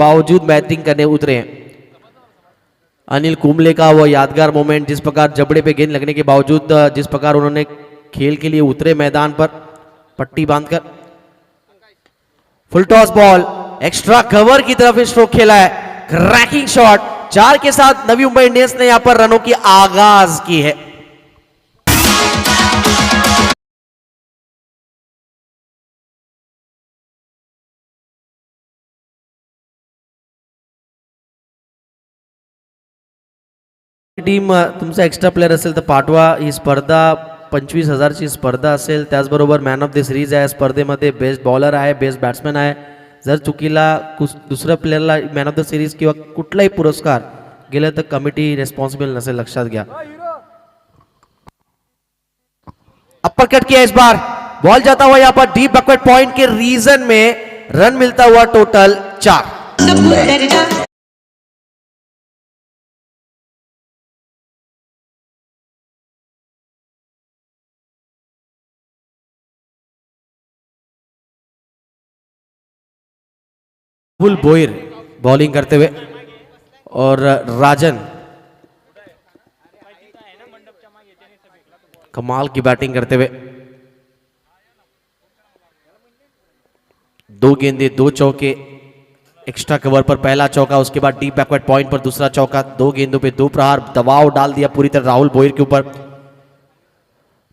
बावजूद बैटिंग करने उतरे हैं। अनिल कुंबले का वो यादगार मोमेंट, जिस प्रकार जबड़े पे गेंद लगने के बावजूद जिस प्रकार उन्होंने खेल के लिए उतरे मैदान पर पट्टी बांधकर। Full toss ball extra cover की तरफ स्ट्रोक खेला है, क्रैकिंग शॉट। 4 के साथ नवी मुंबई इंडियंस ने यहां पर रनों की आगाज की है। टीम तुमचा एक्स्ट्रा प्लेअर असेल तर पाठवा। ही स्पर्धा 25,000ची स्पर्धा असेल, त्याचबरोबर मॅन ऑफ द सिरीज आहे स्पर्धेमध्ये, बेस्ट बॉलर आहे, बेस्ट बॅट्समॅन आहे। जर चुकीला दुसऱ्या प्लेअरला मॅन ऑफ द सिरीज किंवा कुठलाही पुरस्कार गेला तर कमिटी रिस्पॉन्सिबल नसेल, लक्षात घ्या। अपर कट किया इस बार, बॉल जाता हुआ यहां पर डीप बैकवर्ड पॉइंट के रीजन में, रन मिलता हुआ टोटल 4। राहुल बोयर बॉलिंग करते हुए और राजन कमाल की बैटिंग करते हुए। 2 गेंदे 2 चौके, एक्स्ट्रा कवर पर पहला चौका, उसके बाद डीप बैकवर्ड पॉइंट पर दूसरा चौका। 2 गेंदों पे 2 प्रहार, दबाव डाल दिया पूरी तरह राहुल बोयर के ऊपर।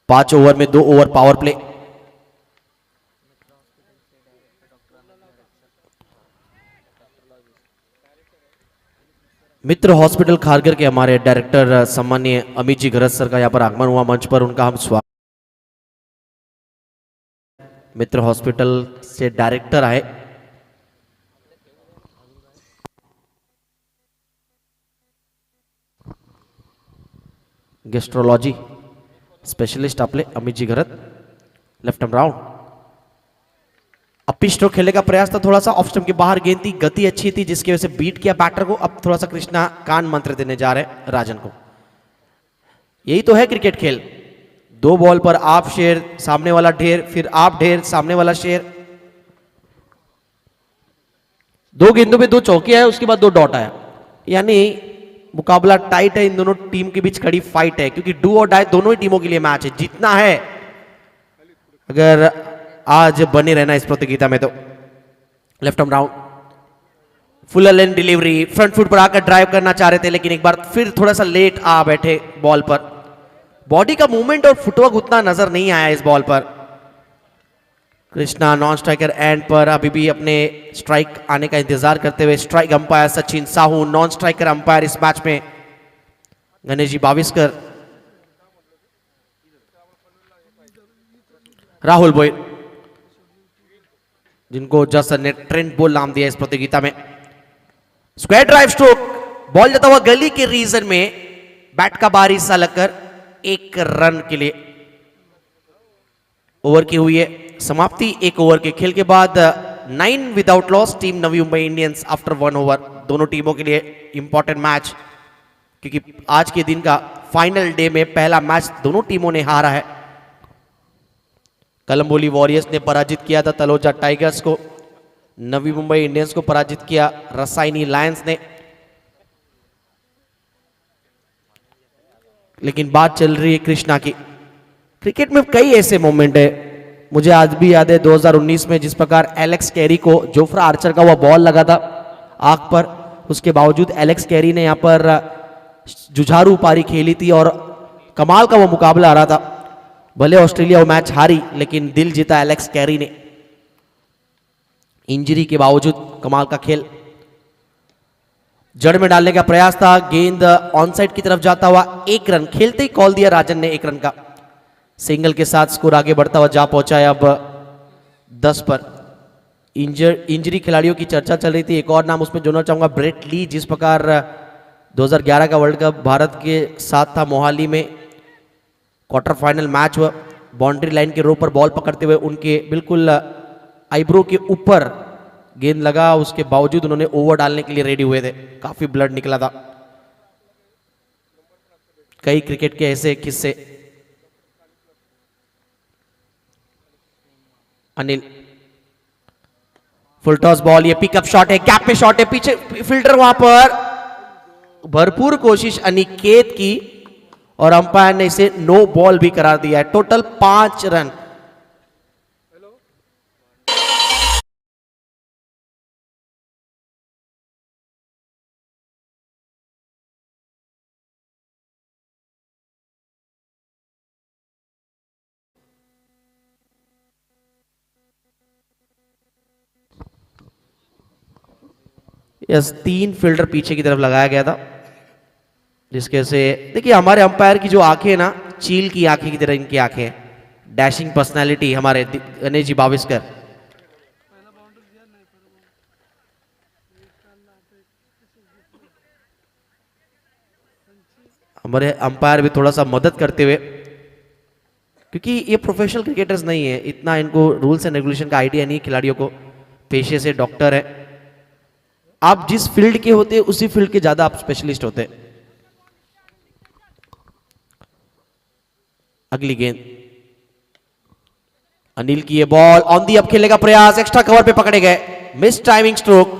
5 ओवर में 2 ओवर पावर प्ले। मित्र हॉस्पिटल खारगर के हमारे डायरेक्टर सम्मानीय अमित जी गरज सर का यहाँ पर आगमन हुआ मंच पर, उनका हम स्वागत। मित्र हॉस्पिटल से डायरेक्टर आए, गैस्ट्रोलॉजी स्पेशलिस्ट आपले अमित जी गरज। लेफ्ट आर्म राउंड, अपी स्ट्रोक खेलने का प्रयास था, थोड़ा सा ऑफ स्टंप के बाहर गेंद थी, गति अच्छी थी जिसकी वजह से बीट किया बैटर को। अब थोड़ा सा कृष्णा कान मंत्र देने जा रहे हैं राजन को। यही तो है क्रिकेट खेल, 2 बॉल पर आप शेर, सामने वाला ढेर, फिर आप ढेर, सामने वाला शेर। 2 गेंदों पे 2 चौके आए, उसके बाद 2 डॉट आया, यानी मुकाबला टाइट है। इन दोनों टीम के बीच खड़ी फाइट है, क्योंकि डू और डाई दोनों ही टीमों के लिए मैच है, जीतना है अगर आज बने रहना इस प्रतियोगिता में तो। लेफ्ट आर्म राउंड, फुल लेन डिलीवरी, फ्रंट फुट पर आकर ड्राइव करना चाह रहे थे, लेकिन एक बार फिर थोड़ा सा लेट आ बैठे बॉल पर। बॉडी का मूवमेंट और फुटवर्क उतना नजर नहीं आया इस बॉल पर। कृष्णा नॉन स्ट्राइकर एंड पर अभी भी अपने स्ट्राइक आने का इंतजार करते हुए। Strike umpire Sachin Sahu, non striker umpire इस मैच में गणेश जी बाविस्कर। राहुल बोयर, जिनको जस्ट ने ट्रेंड बोल नाम दिया इस प्रतियोगिता में। स्क्वायर ड्राइव स्ट्रोक, बॉल जाता हुआ गली के रीजन में, बैट का बाहरी हिस्सा लगकर 1 रन के लिए। ओवर की हुई है समाप्ति। 1 ओवर के खेल के बाद 9 without loss, team Navi Mumbai Indians after 1 over. दोनों टीमों के लिए इंपॉर्टेंट मैच, क्योंकि आज के दिन का फाइनल डे में पहला मैच दोनों टीमों ने हारा है। कलंबोली वॉरियर्स ने पराजित किया था तलोजा टाइगर्स को, नवी मुंबई इंडियंस को पराजित किया रसायनी लायंस ने। लेकिन बात चल रही है कृष्णा की। क्रिकेट में कई ऐसे मोमेंट है, मुझे आज भी याद है 2019 में जिस प्रकार एलेक्स कैरी को जोफ्रा आर्चर का वह बॉल लगा था आंख पर, उसके बावजूद एलेक्स कैरी ने यहां पर जुझारू पारी खेली थी और कमाल का वो मुकाबला आ रहा था। भले ऑस्ट्रेलिया वो मैच हारी, लेकिन दिल जीता एलेक्स कैरी ने। इंजरी के बावजूद कमाल का खेल, जड़ में डालने का प्रयास था, गेंद ऑन साइड की तरफ जाता हुआ 1 रन खेलते ही कॉल दिया राजन ने 1 रन का। सिंगल के साथ स्कोर आगे बढ़ता हुआ जा पहुंचा है अब 10 पर। इंजरी खिलाड़ियों की चर्चा चल रही थी, एक और नाम उसमें जोड़ना चाहूंगा, ब्रेट ली। जिस प्रकार 2011 का वर्ल्ड कप भारत के साथ था मोहाली में, क्वार्टर फाइनल मैच हुआ, बाउंड्री लाइन के रो पर बॉल पकड़ते हुए उनके बिल्कुल आईब्रो के ऊपर गेंद लगा, उसके बावजूद उन्होंने ओवर डालने के लिए रेडी हुए थे, काफी ब्लड निकला था। कई क्रिकेट के ऐसे किस्से। अनिल फुल टॉस बॉल, ये पिकअप शॉट है, गैप पे शॉट है, पीछे फील्डर वहां पर, भरपूर कोशिश अनिकेत की और अंपायर ने इसे नो बॉल भी करार दिया है। Total 5 run. यस, 3 फील्डर पीछे की तरफ लगाया गया था, जिसके से देखिए हमारे अंपायर की जो आंखें ना, चील की आंखें की तरह इनकी आंखें, डैशिंग पर्सनालिटी हमारे गणेश जी बाविस्कर। हमारे अंपायर भी थोड़ा सा मदद करते हुए, क्योंकि ये प्रोफेशनल क्रिकेटर्स नहीं है, इतना इनको रूल्स एंड रेगुलेशन का आइडिया नहीं, खिलाड़ियों को पेशे से डॉक्टर है। आप जिस फील्ड के होते हैं उसी फील्ड के ज्यादा आप स्पेशलिस्ट होते हैं। अगली गेंद, अनिल की ये बॉल ऑन दी अप, खेलने का प्रयास, एक्स्ट्रा कवर पे पकड़े गए, मिस टाइमिंग स्ट्रोक,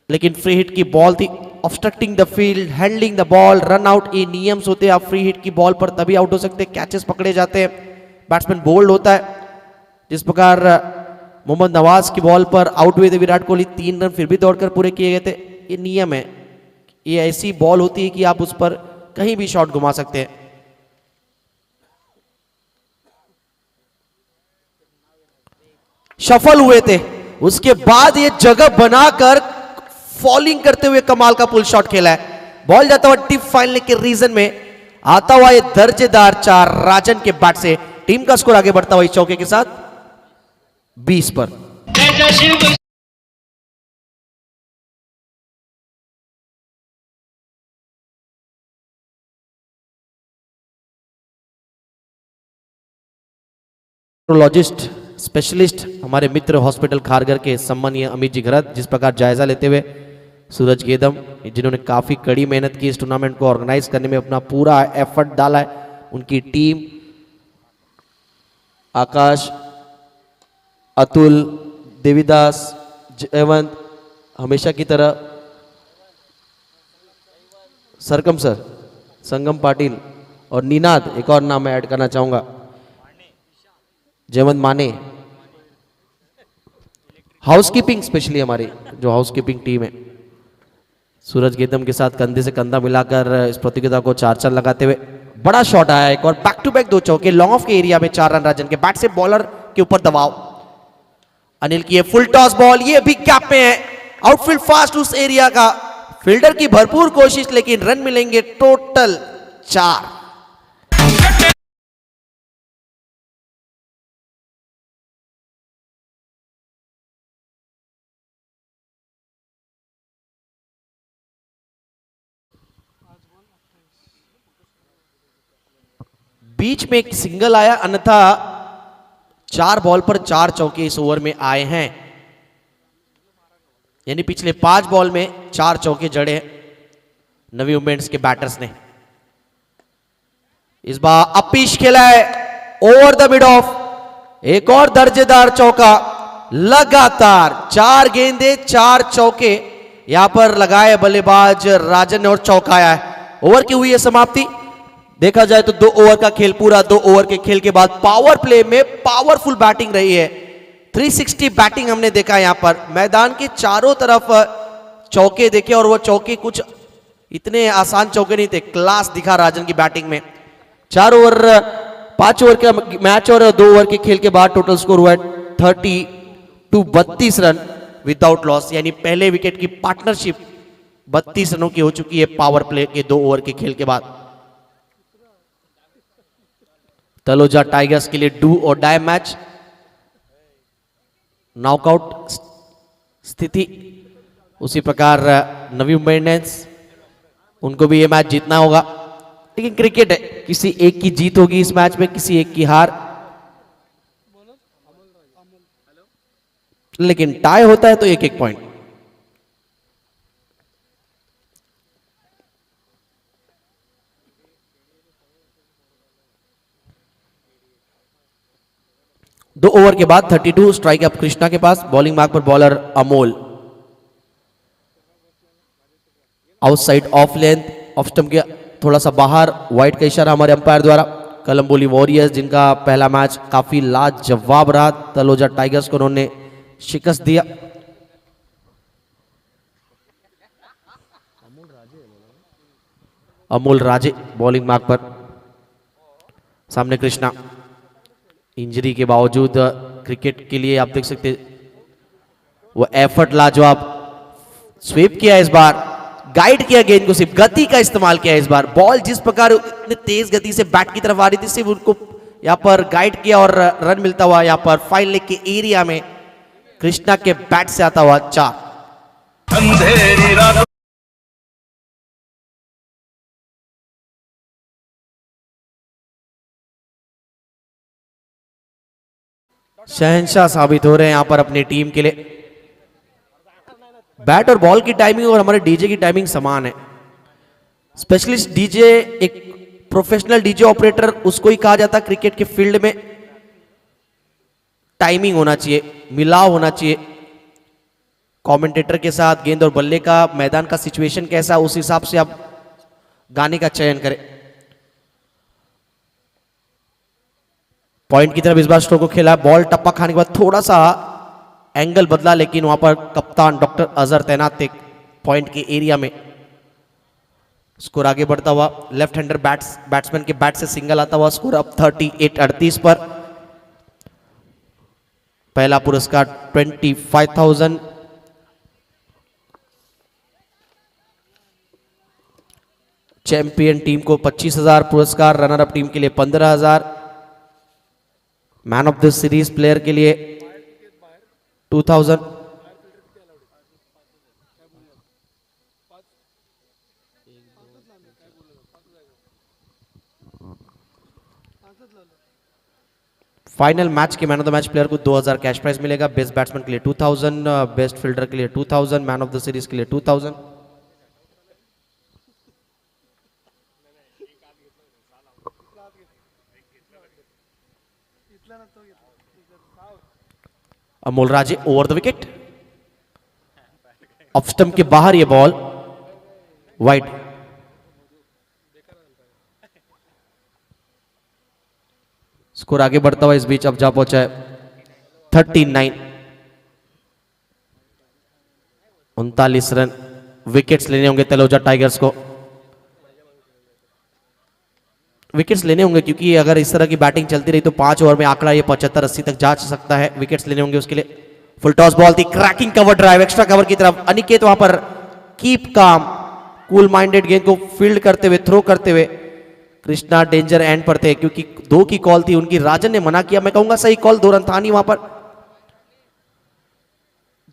लेकिन फ्री हिट की बॉल थी। Obstructing the field, handling the ball, run out, ये नियम्स होते हैं। आप फ्री हिट की बॉल पर तभी आउट हो सकते हैं, कैचेस पकड़े जाते हैं, बैट्समैन बोल्ड होता है। जिस प्रकार मोहम्मद नवाज की बॉल पर आउट हुए थे विराट कोहली, 3 रन फिर भी दौड़कर पूरे किए गए थे। ये नियम है, ये ऐसी बॉल होती है कि आप उस पर कहीं भी शॉट घुमा सकते हैं। सफल हुए थे, उसके बाद ये जगह बनाकर फॉलिंग करते हुए कमाल का पुल शॉट खेला है। बॉल जाता हुआ टिप फाइनल के रीजन में आता हुआ ये दर्जेदार 4 राजन के बैट से। टीम का स्कोर आगे बढ़ता हुआ इस चौके के साथ 20 पर। न्यूरोलॉजिस्ट स्पेशलिस्ट हमारे मित्र हॉस्पिटल खारगर के सम्मानीय अमित जी घरत, जिस प्रकार जायजा लेते हुए सूरज गेदम, जिन्होंने काफी कड़ी मेहनत की इस टूर्नामेंट को ऑर्गेनाइज करने में, अपना पूरा एफर्ट डाला है, उनकी टीम, आकाश, अतुल, देवीदास, जयवंत, हमेशा की तरह सरकम सर, संगम पाटिल और निनाद, एक और नाम मैं ऐड करना चाहूंगा, जयवंत माने, हाउसकीपिंग स्पेशली हमारी जो हाउसकीपिंग टीम है, सूरज गेदम के साथ कंधे से कंधा मिलाकर इस प्रतियोगिता को 4-4 लगाते हुए बड़ा शॉट आया एक और, बैक टू बैक 2 चौके, लॉन्ग ऑफ के एरिया में 4 रन राजन के बैट से, बॉलर के ऊपर दबाव। अनिल की ये फुल टॉस बॉल, ये भी गैप में है, आउटफील्ड फास्ट उस एरिया का, फील्डर की भरपूर कोशिश, लेकिन रन मिलेंगे टोटल 4। बीच में एक सिंगल आया, अन्यथा 4 बॉल पर 4 चौके इस ओवर में आए हैं, यानी पिछले 5 बॉल में 4 चौके जड़े नवी मुंबई के बैटर्स ने। इस बार अपिश खेला है ओवर द मिड ऑफ, एक और दर्जेदार चौका, लगातार 4 गेंदे 4 चौके यहां पर लगाए बल्लेबाज राजन ने और चौकाया है। ओवर की हुई है समाप्ति। देखा जाए तो 2 ओवर का खेल पूरा, 2 ओवर के खेल के बाद पावर प्ले में पावरफुल बैटिंग रही है, 360 बैटिंग हमने देखा यहां पर, मैदान के चारों तरफ चौके देखे और वो चौके कुछ इतने आसान चौके नहीं थे, क्लास दिखा राजन की बैटिंग में। 4 ओवर 5 ओवर का मैच और 2 ओवर के खेल के बाद टोटल स्कोर हुआ है 32 रन विदाउट लॉस, यानी पहले विकेट की पार्टनरशिप 32 रनों की हो चुकी है पावर प्ले के 2 ओवर के खेल के बाद। तलोजा टाइगर्स के लिए डू और डाई मैच, नॉकआउट स्थिति, उसी प्रकार नवी मुंबई इंडियंस, उनको भी ये मैच जीतना होगा, लेकिन क्रिकेट है, किसी एक की जीत होगी इस मैच में, किसी एक की हार, लेकिन टाई होता है तो 1-1 पॉइंट। 2 ओवर के बाद 32 स्ट्राइक अब कृष्णा के पास। बॉलिंग मार्क पर bowler Amol. Outside of length, of stump के थोड़ा सा बाहर, वाइड का इशारा हमारे अंपायर द्वारा। कलम्बोली वॉरियर्स जिनका पहला मैच काफी लाजवाब रहा, तलोजा टाइगर्स को उन्होंने शिकस्त दिया। अमोल राजे बॉलिंग मार्क पर, सामने कृष्णा। इंजरी के बावजूद क्रिकेट के लिए आप देख सकते वो एफर्ट लाजवाब। स्वीप किया इस बार, गाइड किया गेंद को, सिर्फ गति का इस्तेमाल किया इस बार। बॉल जिस प्रकार इतने तेज गति से बैट की तरफ आ रही थी, सिर्फ उनको यहां पर गाइड किया और रन मिलता हुआ यहां पर फाइन लेग के एरिया में कृष्णा के बैट से आता हुआ 4। शहंशाह साबित हो रहे हैं यहां पर अपनी टीम के लिए। बैट और बॉल की टाइमिंग और हमारे डीजे की टाइमिंग समान है। स्पेशलिस्ट डीजे, एक प्रोफेशनल डीजे ऑपरेटर उसको ही कहा जाता है क्रिकेट के फील्ड में। टाइमिंग होना चाहिए, मिलाव होना चाहिए कमेंटेटर के साथ। गेंद और बल्ले का, मैदान का सिचुएशन कैसा, उस हिसाब से आप गाने का चयन करें। पॉइंट की तरफ इस बार स्ट्रोक को खेला। बॉल टप्पा खाने के बाद थोड़ा सा एंगल बदला, लेकिन वहां पर कप्तान डॉक्टर अजहर तैनात थे पॉइंट के एरिया में। स्कोर आगे बढ़ता हुआ, लेफ्ट हैंडर बैट्समैन के बैट से सिंगल आता हुआ। स्कोर अब 38-38 पर। पहला पुरस्कार 25,000। चैंपियन टीम को 25,000 पुरस्कार, रनर अप टीम के लिए 15,000, man of the series player के लिए 2,000। फाइनल मैच के man of the match player को 2,000 कैश प्राइज मिलेगा। बेस्ट बैट्समैन के लिए 2,000, बेस्ट फील्डर के लिए 2,000, मैन ऑफ द सीरीज के लिए 2,000। Amol Raje over the wicket, off stump के बाहर ये बॉल वाइड। स्कोर आगे बढ़ता हुआ इस बीच अब जा पहुंचा है 39। 39 रन। विकेट्स लेने होंगे तलोजा टाइगर्स को, विकेट्स लेने होंगे क्योंकि अगर इस तरह की बैटिंग चलती रही तो 5 ओवर में आंकड़ा ये 75-80 तक जा सकता है। विकेट्स लेने होंगे उसके लिए। फुल टॉस बॉल थी, cracking cover drive, extra cover की तरफ। अनिकेत वहां पर कीप काम, कूल माइंडेड गेंद को फील्ड करते हुए, थ्रो करते हुए। कृष्णा डेंजर एंड पर थे क्योंकि 2 की कॉल थी उनकी, राजन ने मना किया। मैं कहूंगा सही कॉल, 2 रन था नहीं वहां पर।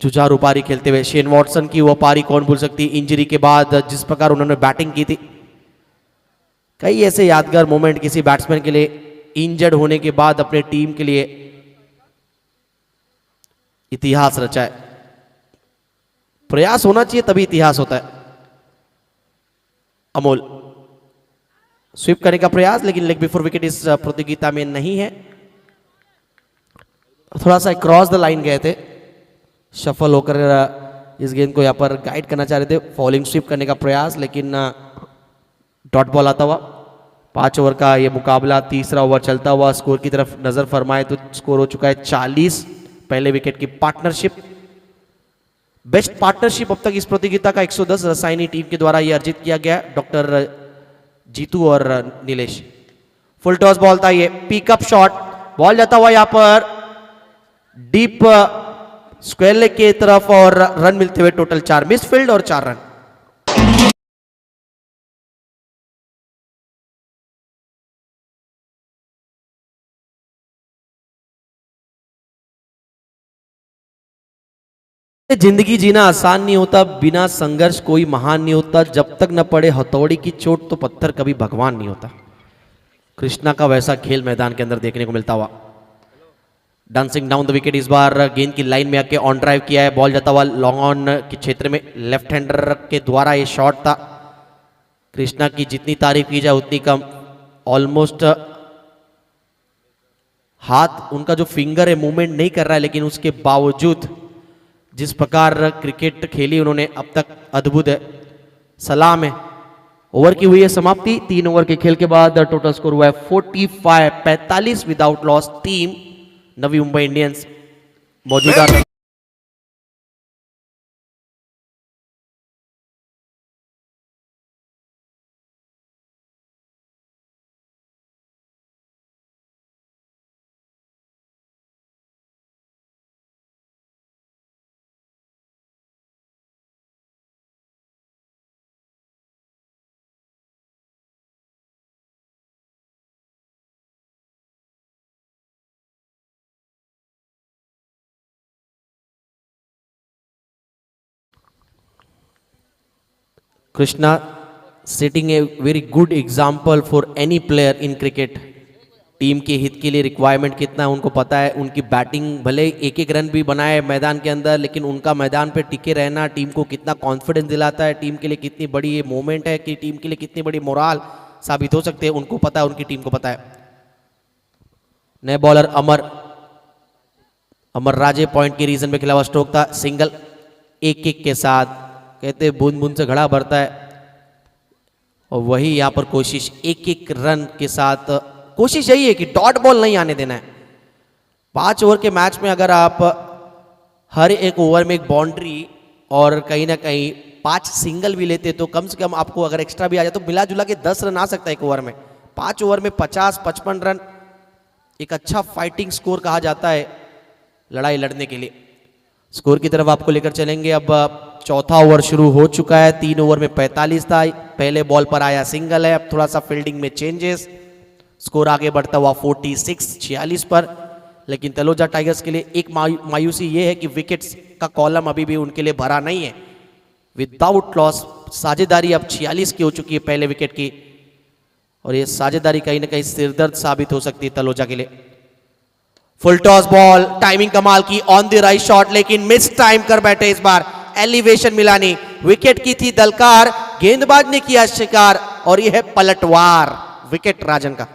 जुझारू पारी खेलते हुए शेन वॉटसन की वो पारी कौन भूल सकती। इंजरी के बाद जिस प्रकार उन्होंने बैटिंग की थी, कई ऐसे यादगार मोमेंट किसी बैट्समैन के लिए इंजर्ड होने के बाद अपने टीम के लिए इतिहास रचा है। प्रयास होना चाहिए तभी इतिहास होता है। अमोल स्वीप करने का प्रयास, लेकिन लेग बिफोर विकेट इस प्रतियोगिता में नहीं है। थोड़ा सा क्रॉस द लाइन गए थे, शफल होकर इस गेंद को यहां पर गाइड करना चाह रहे थे। फॉलिंग स्वीप करने का प्रयास, लेकिन डॉट बॉल आता हुआ। 5 ओवर का ये मुकाबला, तीसरा ओवर चलता हुआ। स्कोर की तरफ नजर फरमाए तो स्कोर हो चुका है 40। पहले विकेट की पार्टनरशिप, बेस्ट पार्टनरशिप अब तक इस प्रतियोगिता का 110 रसायनी टीम के द्वारा यह अर्जित किया गया, डॉक्टर जीतू और नीलेश। फुल टॉस बॉल था ये, पिकअप शॉट, बॉल जाता हुआ यहां पर डीप स्क्वायर लेग की तरफ और रन मिलते हुए टोटल 4 मिस फील्ड और 4 रन। जिंदगी जीना आसान नहीं होता, बिना संघर्ष कोई महान नहीं होता। जब तक न पड़े हथौड़ी की चोट तो पत्थर कभी भगवान नहीं होता। कृष्णा का वैसा खेल मैदान के अंदर देखने को मिलता हुआ। डांसिंग डाउन द विकेट, इस बार गेंद की लाइन में आके ऑन ड्राइव किया है। बॉल जाता हुआ लॉन्ग ऑन के क्षेत्र में, लेफ्ट हैंडर के द्वारा ये शॉट था। कृष्णा की जितनी तारीफ की जाए उतनी कम। ऑलमोस्ट हाथ उनका जो फिंगर है मूवमेंट नहीं कर रहा है, लेकिन उसके बावजूद जिस प्रकार क्रिकेट खेली उन्होंने अब तक अद्भुत है, सलाम है। ओवर की हुई है समाप्ति। 3 ओवर के खेल के बाद टोटल स्कोर हुआ है 45 without loss. Team Navi Mumbai Indians मौजूदा Krishna setting a very good example for any player in cricket. Team के हित के लिए रिक्वायरमेंट कितना है उनको पता है। उनकी बैटिंग भले एक एक रन भी बनाए मैदान के अंदर, लेकिन उनका मैदान पे टिके रहना टीम को कितना कॉन्फिडेंस दिलाता है, टीम के लिए कितनी बड़ी ये मोमेंट है, कि टीम के लिए कितनी बड़ी मोराल साबित हो सकते हैं, उनको पता है, उनकी टीम को पता है। नए बॉलर अमर राजे पॉइंट के रीजन में खिला हुआ स्ट्रोक था, सिंगल। एक एक के साथ कहते बूंद बूंद से घड़ा भरता है, और वही यहां पर कोशिश एक एक रन के साथ। कोशिश यही है कि डॉट बॉल नहीं आने देना है। 5 ओवर के मैच में अगर आप हर एक ओवर में एक बाउंड्री और कहीं ना कहीं 5 सिंगल भी लेते तो कम से कम आपको अगर एक्स्ट्रा भी आ जाए तो मिला जुला के 10 रन आ सकता है एक ओवर में। 5 ओवर में 50-55 रन एक अच्छा फाइटिंग स्कोर कहा जाता है लड़ाई लड़ने के लिए। स्कोर की तरफ आपको लेकर चलेंगे। अब चौथा ओवर शुरू हो चुका है। 3 ओवर में 45 था, पहले बॉल पर आया सिंगल है। अब थोड़ा सा फील्डिंग में चेंजेस, स्कोर आगे बढ़ता हुआ 46 पर। लेकिन तलोजा टाइगर्स के लिए एक मायूसी ये है कि विकेट्स का कॉलम अभी भी उनके लिए भरा नहीं है। विदाउट लॉस साझेदारी अब 46 की हो चुकी है पहले विकेट की, और ये साझेदारी कहीं ना कहीं सिरदर्द साबित हो सकती है तलोजा के लिए। फुल टॉस बॉल, टाइमिंग कमाल की, ऑन द राइट शॉट, लेकिन मिस टाइम कर बैठे इस बार। एलिवेशन मिला नहीं, विकेट की थी दलकार, गेंदबाज ने किया शिकार, और यह है पलटवार विकेट राजन का।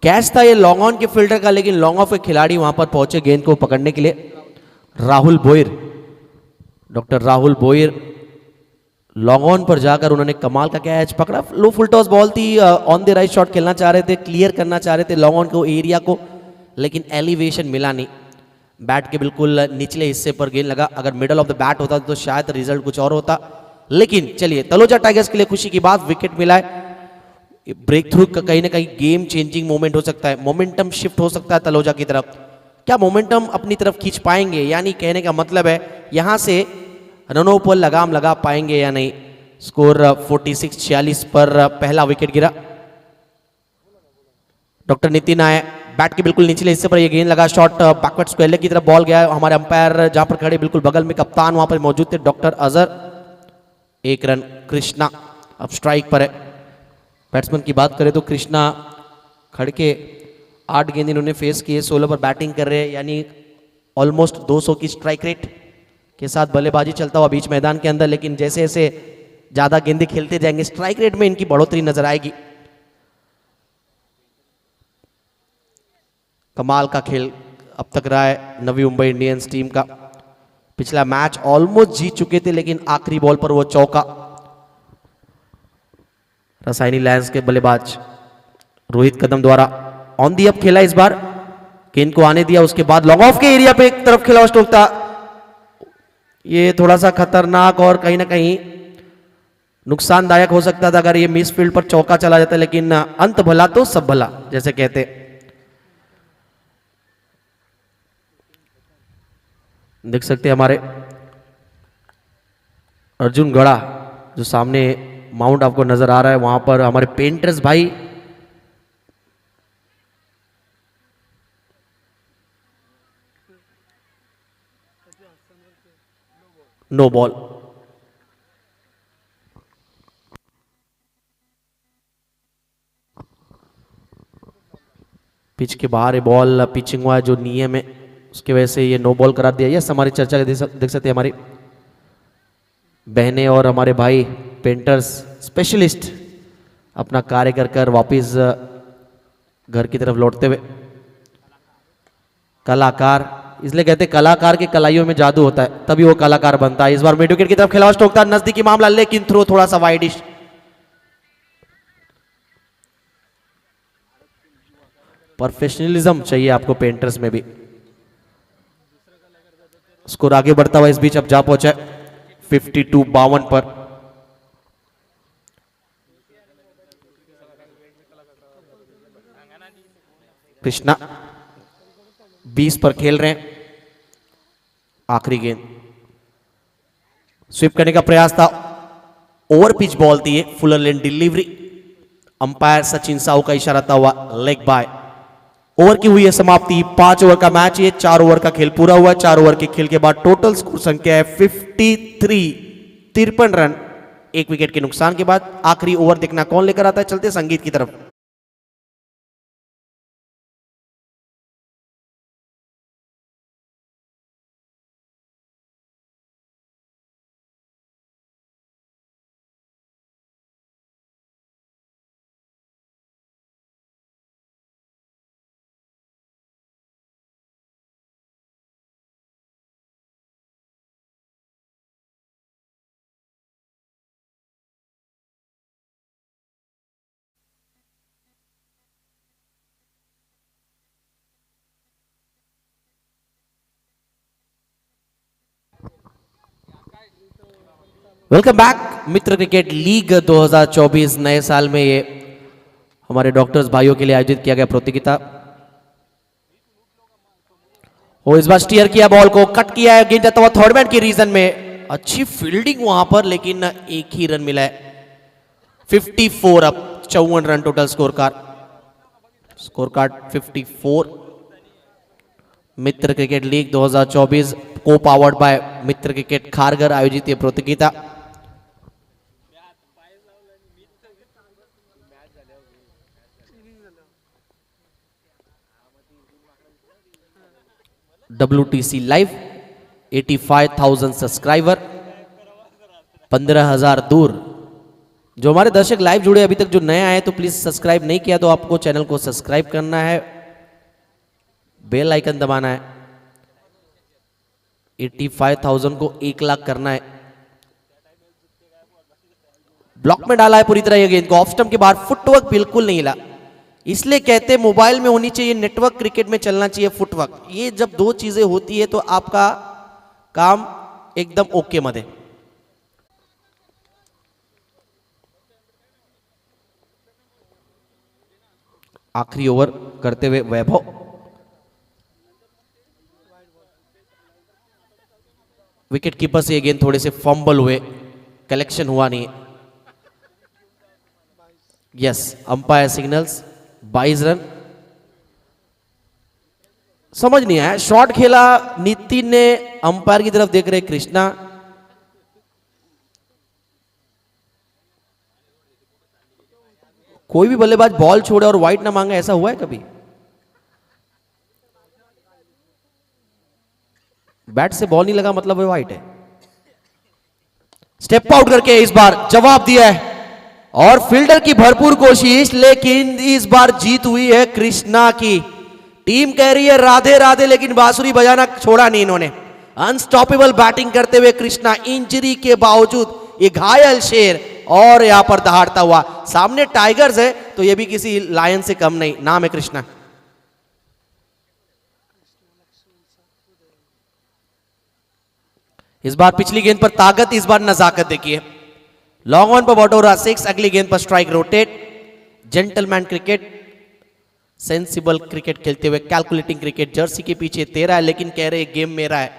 कैच था ये लॉन्ग ऑन के फील्डर का, लेकिन लॉन्ग ऑफ के खिलाड़ी वहां पर पहुंचे गेंद को पकड़ने के लिए। Rahul Boyar, doctor Rahul Boyar long on पर जाकर उन्होंने कमाल का कैच पकड़ा। लो फुल टॉस बॉल थी, ऑन द राइट शॉट खेलना चाह रहे थे, क्लियर करना चाह रहे थे लॉन्ग ऑन को एरिया को, लेकिन एलिवेशन मिला नहीं। बैट के बिल्कुल निचले हिस्से पर गेंद लगा। अगर मिडल ऑफ द बैट होता तो शायद रिजल्ट कुछ और होता। लेकिन चलिए, तलोजा टाइगर्स के लिए खुशी की बात, विकेट मिला है। ब्रेक थ्रू का कहीं ना कहीं गेम चेंजिंग मोमेंट हो सकता है, मोमेंटम शिफ्ट हो सकता है तलोजा की तरफ। क्या मोमेंटम अपनी तरफ खींच पाएंगे, यानी कहने का मतलब है यहां से रनों पर लगाम लगा पाएंगे या नहीं। स्कोर 46 पर पहला विकेट गिरा। डॉक्टर नितिन आए, बैट के बिल्कुल निचले हिस्से पर यह गेंद लगा, शॉट बैकवर्ड स्क्वायर की तरफ बॉल गया। हमारे अंपायर जहां पर खड़े बिल्कुल बगल में कप्तान वहां पर मौजूद थे डॉक्टर अजहर। 1 रन कृष्णा अब स्ट्राइक पर है। बैट्समैन की बात करें तो कृष्णा खड़के 8 गेंद इन्होंने फेस किए, 16 पर बैटिंग कर रहे हैं, यानी ऑलमोस्ट 200 की स्ट्राइक रेट के साथ बल्लेबाजी चलता हुआ बीच मैदान के अंदर। लेकिन जैसे जैसे ज्यादा गेंदे खेलते जाएंगे स्ट्राइक रेट में इनकी बढ़ोतरी नजर आएगी। कमाल का खेल अब तक रहा है नवी मुंबई इंडियंस टीम का। पिछला मैच ऑलमोस्ट जीत चुके थे, लेकिन आखिरी बॉल पर वो चौका। रसायनी लायंस के बल्लेबाज रोहित कदम द्वारा ऑन दी अप खेला इस बार, गेंद को आने दिया, उसके बाद लॉन्ग ऑफ के एरिया पे एक तरफ खेला स्ट्रोक था। ये थोड़ा सा खतरनाक और कहीं ना कहीं नुकसानदायक हो सकता था अगर ये मिस फील्ड पर चौका चला जाता, लेकिन अंत भला तो सब भला जैसे कहते। देख सकते हैं हमारे अर्जुन गड़ा जो सामने माउंट आपको नजर आ रहा है, वहां पर हमारे पेंटर्स भाई नो बॉल। पिच के बाहर ये बॉल पिचिंग हुआ है जो नियम है उसकी वजह से ये नो बॉल करार दिया। यस, हमारी चर्चा देख सकते हैं हमारी बहनें और हमारे भाई पेंटर्स स्पेशलिस्ट अपना कार्य कर कर वापिस घर की तरफ लौटते हुए। कलाकार, इसलिए कहते हैं कलाकार के कलाइयों में जादू होता है, तभी वो कलाकार बनता है। इस बार मिड विकेट की तरफ खिलाड़ी टोकता है, नजदीकी मामला लेकिन थ्रो थोड़ा सा वाइडिश। प्रोफेशनलिज्म चाहिए आपको पेंटर्स में भी। स्कोर आगे बढ़ता हुआ इस बीच अब जा पहुंचा 52-52 पर। कृष्णा 20 पर खेल रहे हैं। आखिरी गेंद स्वीप करने का प्रयास था, ओवर पिच बॉल थी, फुलर लेन डिलीवरी। अंपायर सचिन साहू का इशारा था हुआ लेग बाय। ओवर की हुई है समाप्ति। 5 ओवर का मैच, ये 4 ओवर का खेल पूरा हुआ। 4 ओवर के खेल के बाद टोटल स्कोर संख्या है 53 रन। 1 विकेट के नुकसान के बाद आखिरी ओवर देखना कौन लेकर आता है। चलते संगीत की तरफ। वेलकम बैक मित्र क्रिकेट लीग 2024। नए साल में ये हमारे डॉक्टर्स भाइयों के लिए आयोजित किया गया प्रतियोगिता। वो इस बार स्टीयर किया, बॉल को कट किया है, गेंद जाता हुआ थर्ड मैन की रीजन में। अच्छी फील्डिंग वहां पर, लेकिन एक ही रन मिला है। 54 अब 54 रन टोटल स्कोर कार्ड 54। मित्र क्रिकेट लीग 2024 को powered by Mitra cricket Kharghar आयोजित ये प्रतियोगिता। WTC लाइव 85,000 सब्सक्राइबर, 15,000 दूर। जो हमारे दर्शक लाइव जुड़े अभी तक जो नए आए तो प्लीज सब्सक्राइब नहीं किया तो आपको चैनल को सब्सक्राइब करना है, बेल आइकन दबाना है। 85,000 को 1 लाख करना है। ब्लॉक में डाला है पूरी तरह ये गेंद को, ऑफ स्टंप के बाहर। फुटवर्क बिल्कुल नहीं हिला, इसलिए कहते हैं मोबाइल में होनी चाहिए नेटवर्क, क्रिकेट में चलना चाहिए फुटवर्क। ये जब दो चीजें होती है तो आपका काम एकदम ओके मत है। आखिरी ओवर करते हुए वैभव। विकेट कीपर से ये गेंद थोड़े से फंबल हुए, कलेक्शन हुआ नहीं। Yes, umpire signals 22 run. समझ नहीं आया, शॉट खेला नितिन ने, अंपायर की तरफ देख रहे कृष्णा। कोई भी बल्लेबाज बॉल छोड़े और वाइट ना मांगे, ऐसा हुआ है कभी? बैट से बॉल नहीं लगा मतलब वो वाइट है। स्टेप आउट करके इस बार जवाब दिया है और फील्डर की भरपूर कोशिश, लेकिन इस बार जीत हुई है कृष्णा की। टीम कह रही है राधे राधे, लेकिन बांसुरी बजाना छोड़ा नहीं इन्होंने। अनस्टॉपेबल बैटिंग करते हुए कृष्णा, इंजरी के बावजूद ये घायल शेर और यहां पर दहाड़ता हुआ। सामने टाइगर्स है तो ये भी किसी लायन से कम नहीं। नाम है कृष्णा। इस बार पिछली गेंद पर ताकत, इस बार नजाकत देखिए। लॉन्ग ऑन पर बटोरा 6, अगली गेंद पर strike rotate. Gentleman cricket, sensible cricket खेलते हुए, कैलकुलेटिंग क्रिकेट। जर्सी के पीछे 13 है, लेकिन कह रहे गेम मेरा है।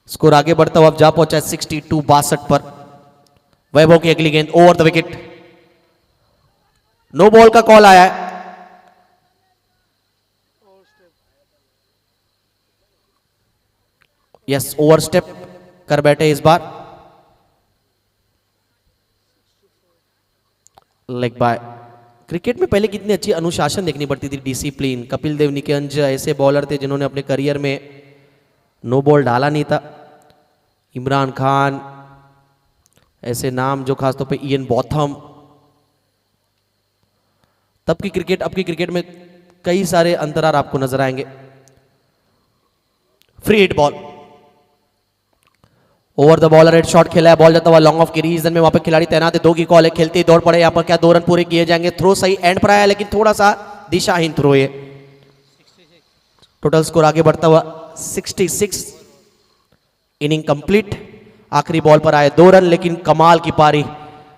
स्कोर आगे बढ़ता हुआ अब जा पहुंचा 62-62 पर। वैभव की अगली गेंद over the wicket, no ball का कॉल आया है। यस, ओवर स्टेप कर बैठे इस बार। लेग बाय क्रिकेट में पहले कितनी अच्छी अनुशासन देखनी पड़ती थी, डिसिप्लिन। कपिल देव, निकंज ऐसे बॉलर थे जिन्होंने अपने करियर में नो बॉल डाला नहीं था। इमरान खान, ऐसे नाम जो खासतौर पे इयन बॉथम। तब की क्रिकेट, अब की क्रिकेट में कई सारे अंतराल आपको नजर आएंगे। Free hit ball, over the bowler head shot खेला है, बॉल जाता हुआ लॉन्ग ऑफ की रीजन में, वहां पे खिलाड़ी तैनात है, 2 की कॉल है, खेलते ही दौड़ पड़े। यहाँ पर क्या 2 रन पूरे किए जाएंगे? थ्रो सही एंड पर आया लेकिन थोड़ा सा दिशाहीन थ्रो है। टोटल स्कोर आगे बढ़ता हुआ 66। Inning complete. आखिरी बॉल पर आए 2 रन, लेकिन कमाल की पारी।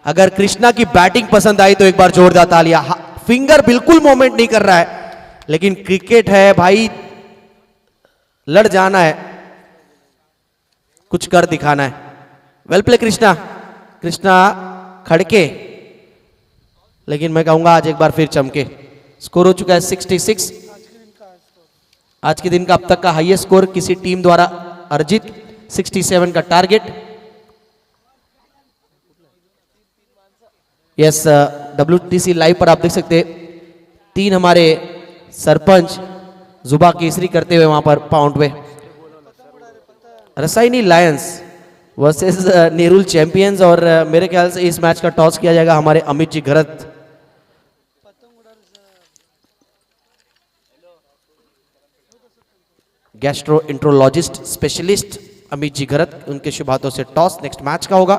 अगर कृष्णा की बैटिंग पसंद आई तो एक बार जोरदार तालियां। फिंगर बिल्कुल मूवमेंट नहीं कर रहा है, लेकिन क्रिकेट है भाई, लड़ जाना है, कुछ कर दिखाना है। Well play Krishna. कृष्णा खड़के, लेकिन मैं कहूंगा आज एक बार फिर चमके। स्कोर हो चुका है 66। आज के दिन का अब तक का हाईएस्ट स्कोर किसी टीम द्वारा अर्जित, 67 का टारगेट। यस, WTC लाइव पर आप देख सकते 3 हमारे सरपंच जुबा केसरी करते हुए वहां पर पाउंड पे। Rasayani Lions versus Nerul champions, और मेरे ख्याल से इस मैच का टॉस किया जाएगा हमारे अमित जी घरत। गैस्ट्रो इंट्रोलॉजिस्ट स्पेशलिस्ट अमित जी घरत, उनके शुभ हाथों से टॉस नेक्स्ट मैच का होगा।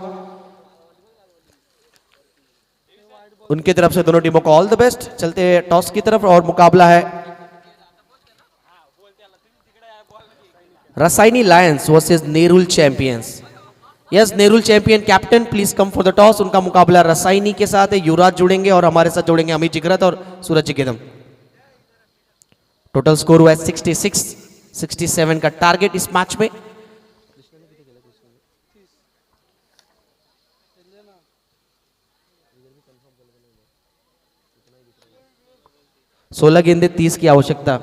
उनकी तरफ से दोनों टीमों को ऑल द बेस्ट। चलते टॉस की तरफ, और मुकाबला है Rasayani Lions versus Nerul Champions. Yes, Nerul Champion captain please come for the toss. उनका मुकाबला रसायनी के साथ है। युवराज जुड़ेंगे और हमारे साथ जुड़ेंगे अमित जिगरत और सूरज जी केदम। टोटल स्कोर हुआ है 66, 67 का टारगेट इस मैच में। सोलह गेंदे 30 की आवश्यकता।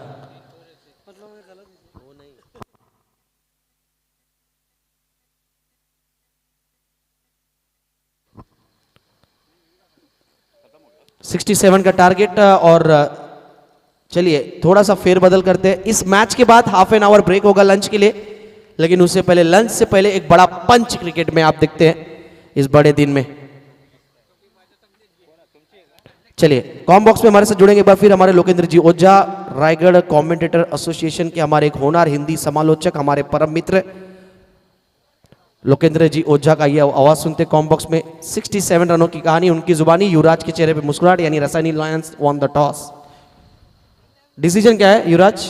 सिक्सटी 67 का टारगेट। और चलिए थोड़ा सा फेरबदल करते हैं। इस मैच के बाद हाफ एन आवर ब्रेक होगा लंच के लिए, लेकिन उससे पहले, लंच से पहले एक बड़ा पंच क्रिकेट में आप देखते हैं इस बड़े दिन में। चलिए कॉम बॉक्स में हमारे साथ जुड़ेंगे एक बार फिर हमारे लोकेंद्र जी ओझा, रायगढ़ कमेंटेटर एसोसिएशन के हमारे एक होनहार हिंदी समालोचक, हमारे परम मित्र लोकेंद्र जी ओझा का ये आवाज सुनते कॉम बॉक्स में। 67 रनों की कहानी उनकी जुबानी, युवराज के चेहरे पे मुस्कुराहट, यानी Rasayani Lions won the toss. Decision क्या है युवराज?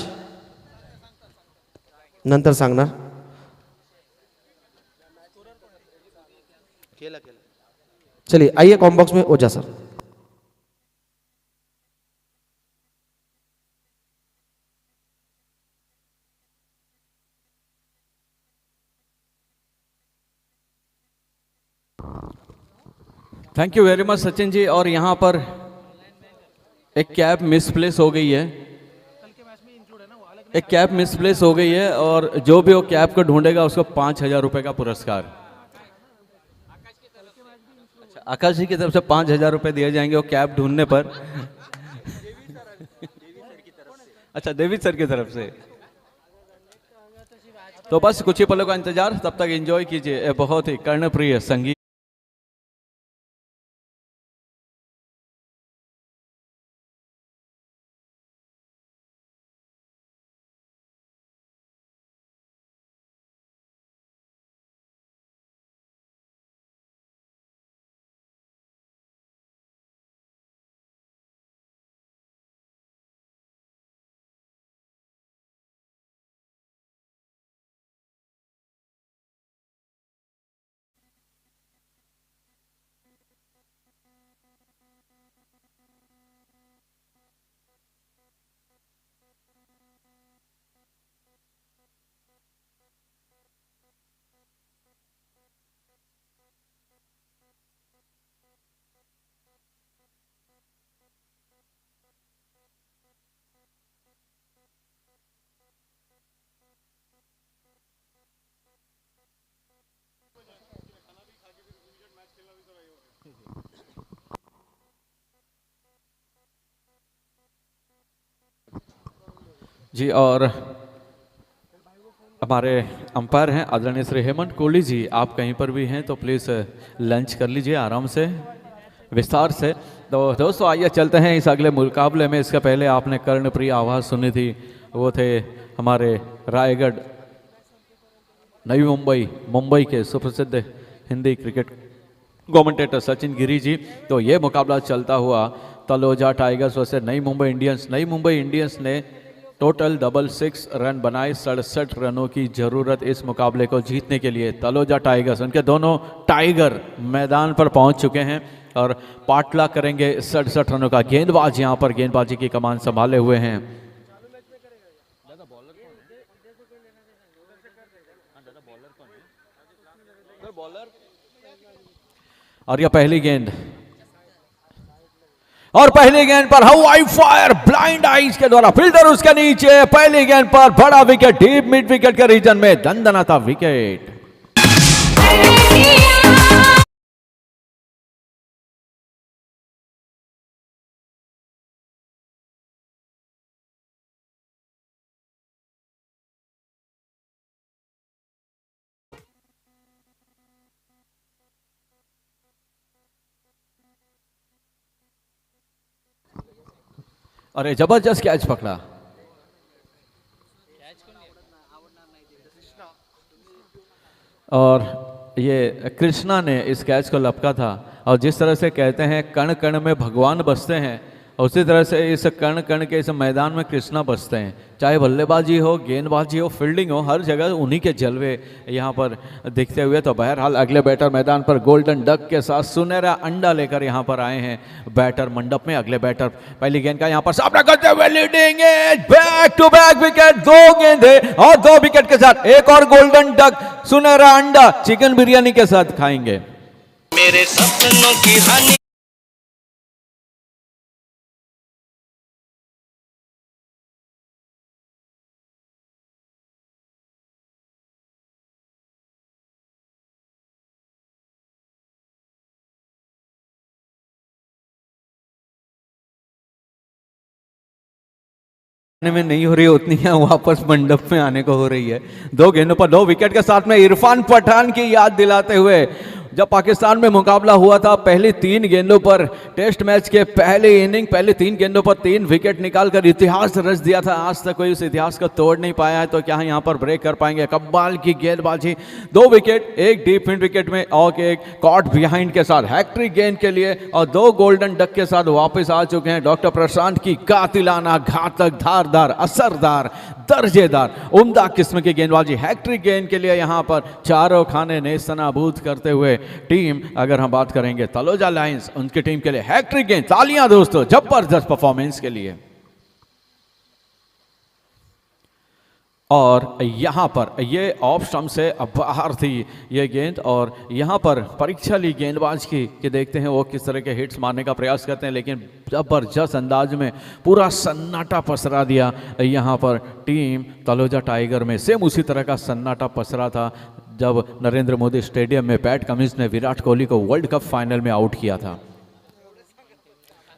नंतर सांगणार। चलिए आइए कॉम बॉक्स में Ojha sir. Thank you very much Sachin ji. और यहाँ पर एक कैप मिसप्लेस हो गई है, एक कैप मिसप्लेस हो गई है, और जो भी वो कैप को ढूंढेगा उसको 5,000 रुपए का पुरस्कार। अच्छा, आकाश जी की तरफ से 5,000 रुपए दिए जाएंगे वो कैप ढूंढने पर। अच्छा, देवी सर की तरफ से। तो बस कुछ ही पलों का इंतजार, तब तक एंजॉय कीजिए ये बहुत ही कर्णप्रिय संगीत। जी। और हमारे अंपायर हैं आदरणीय श्री हेमंत कोहली जी, आप कहीं पर भी हैं तो प्लीज़ लंच कर लीजिए आराम से विस्तार से। तो दोस्तों आइए चलते हैं इस अगले मुकाबले में। इसके पहले आपने कर्णप्रिय आवाज़ सुनी थी, वो थे हमारे रायगढ़ नई मुंबई के सुप्रसिद्ध हिंदी क्रिकेट कमेंटेटर सचिन गिरी जी। तो ये मुकाबला चलता हुआ तलोजा टाइगर्स वर्सेस नई मुंबई इंडियंस। नई मुंबई इंडियंस ने टोटल 66 रन बनाए, 67 रनों की ज़रूरत इस मुकाबले को जीतने के लिए। तलोजा टाइगर्स, उनके दोनों टाइगर मैदान पर पहुंच चुके हैं और पाटला करेंगे 67 रनों का। गेंदबाज यहां पर गेंदबाजी की कमान संभाले हुए हैं। और यह पहली गेंद, और पहली गेंद पर हवाई फायर ब्लाइंड आइज के द्वारा, फील्डर उसके नीचे। पहली गेंद पर बड़ा विकेट, डीप मिड विकेट के रीजन में दंदनाता विकेट। अरे जबरदस्त कैच पकड़ा। और ये कृष्णा ने इस कैच को लपका था। और जिस तरह से कहते हैं कण कण में भगवान बसते हैं, उसी तरह से इस कण कण के इस मैदान में कृष्णा बसते हैं। चाहे बल्लेबाजी हो, गेंदबाजी हो, फील्डिंग हो, हर जगह उन्हीं के जलवे यहाँ पर दिखते हुए। तो बहरहाल अगले बैटर मैदान पर गोल्डन डक के साथ सुनहरा अंडा लेकर यहाँ पर आए हैं बैटर मंडप में। अगले बैटर पहली गेंद का यहाँ पर सामना करते हुए leading edge, back to back wicket, 2 गेंदे और 2 विकेट के साथ एक और गोल्डन डक सुनहरा अंडा चिकन बिरयानी के साथ खाएंगे। मेरे सपनों की रानी में नहीं हो रही है उतनी है वापस मंडप में आने को हो रही है। 2 गेंदों पर 2 विकेट के साथ में इरफान पठान की याद दिलाते हुए जब पाकिस्तान में मुकाबला हुआ था, पहली 3 गेंदों पर टेस्ट मैच के पहले इनिंग, पहले 3 गेंदों पर 3 विकेट निकालकर इतिहास रच दिया था। आज तक कोई उस इतिहास को तोड़ नहीं पाया है, तो क्या यहाँ पर ब्रेक कर पाएंगे? कब्बाल की गेंदबाजी, 2 विकेट, एक डीप मिड विकेट में और एक कॉट बिहाइंड के साथ हैट्रिक गेंद के लिए और 2 गोल्डन डक के साथ वापस आ चुके हैं डॉक्टर प्रशांत की कातिलाना, घातक, धारदार, असरदार, दर्जेदार, उम्दा किस्म की गेंदबाजी। हैट्रिक गेंद के लिए यहाँ पर चारों खाने नेस्तनाबूद करते हुए टीम, अगर हम बात करेंगे तलोजा लायंस, उनकी टीम के लिए हैट्रिक गेंद। तालियां दोस्तों जबरदस्त परफॉर्मेंस के लिए। और यहां पर ये ऑफ स्टंप से बाहर थी ये गेंद, और यहां पर परीक्षा ली गेंदबाज की कि देखते हैं वो किस तरह के हिट्स मारने का प्रयास करते हैं, लेकिन जबरदस्त अंदाज में पूरा सन्नाटा पसरा दिया यहां पर टीम तलोजा टाइगर में। सेम उसी तरह का सन्नाटा पसरा था जब नरेंद्र मोदी स्टेडियम में पैट कमिंस ने विराट कोहली को वर्ल्ड कप फाइनल में आउट किया था।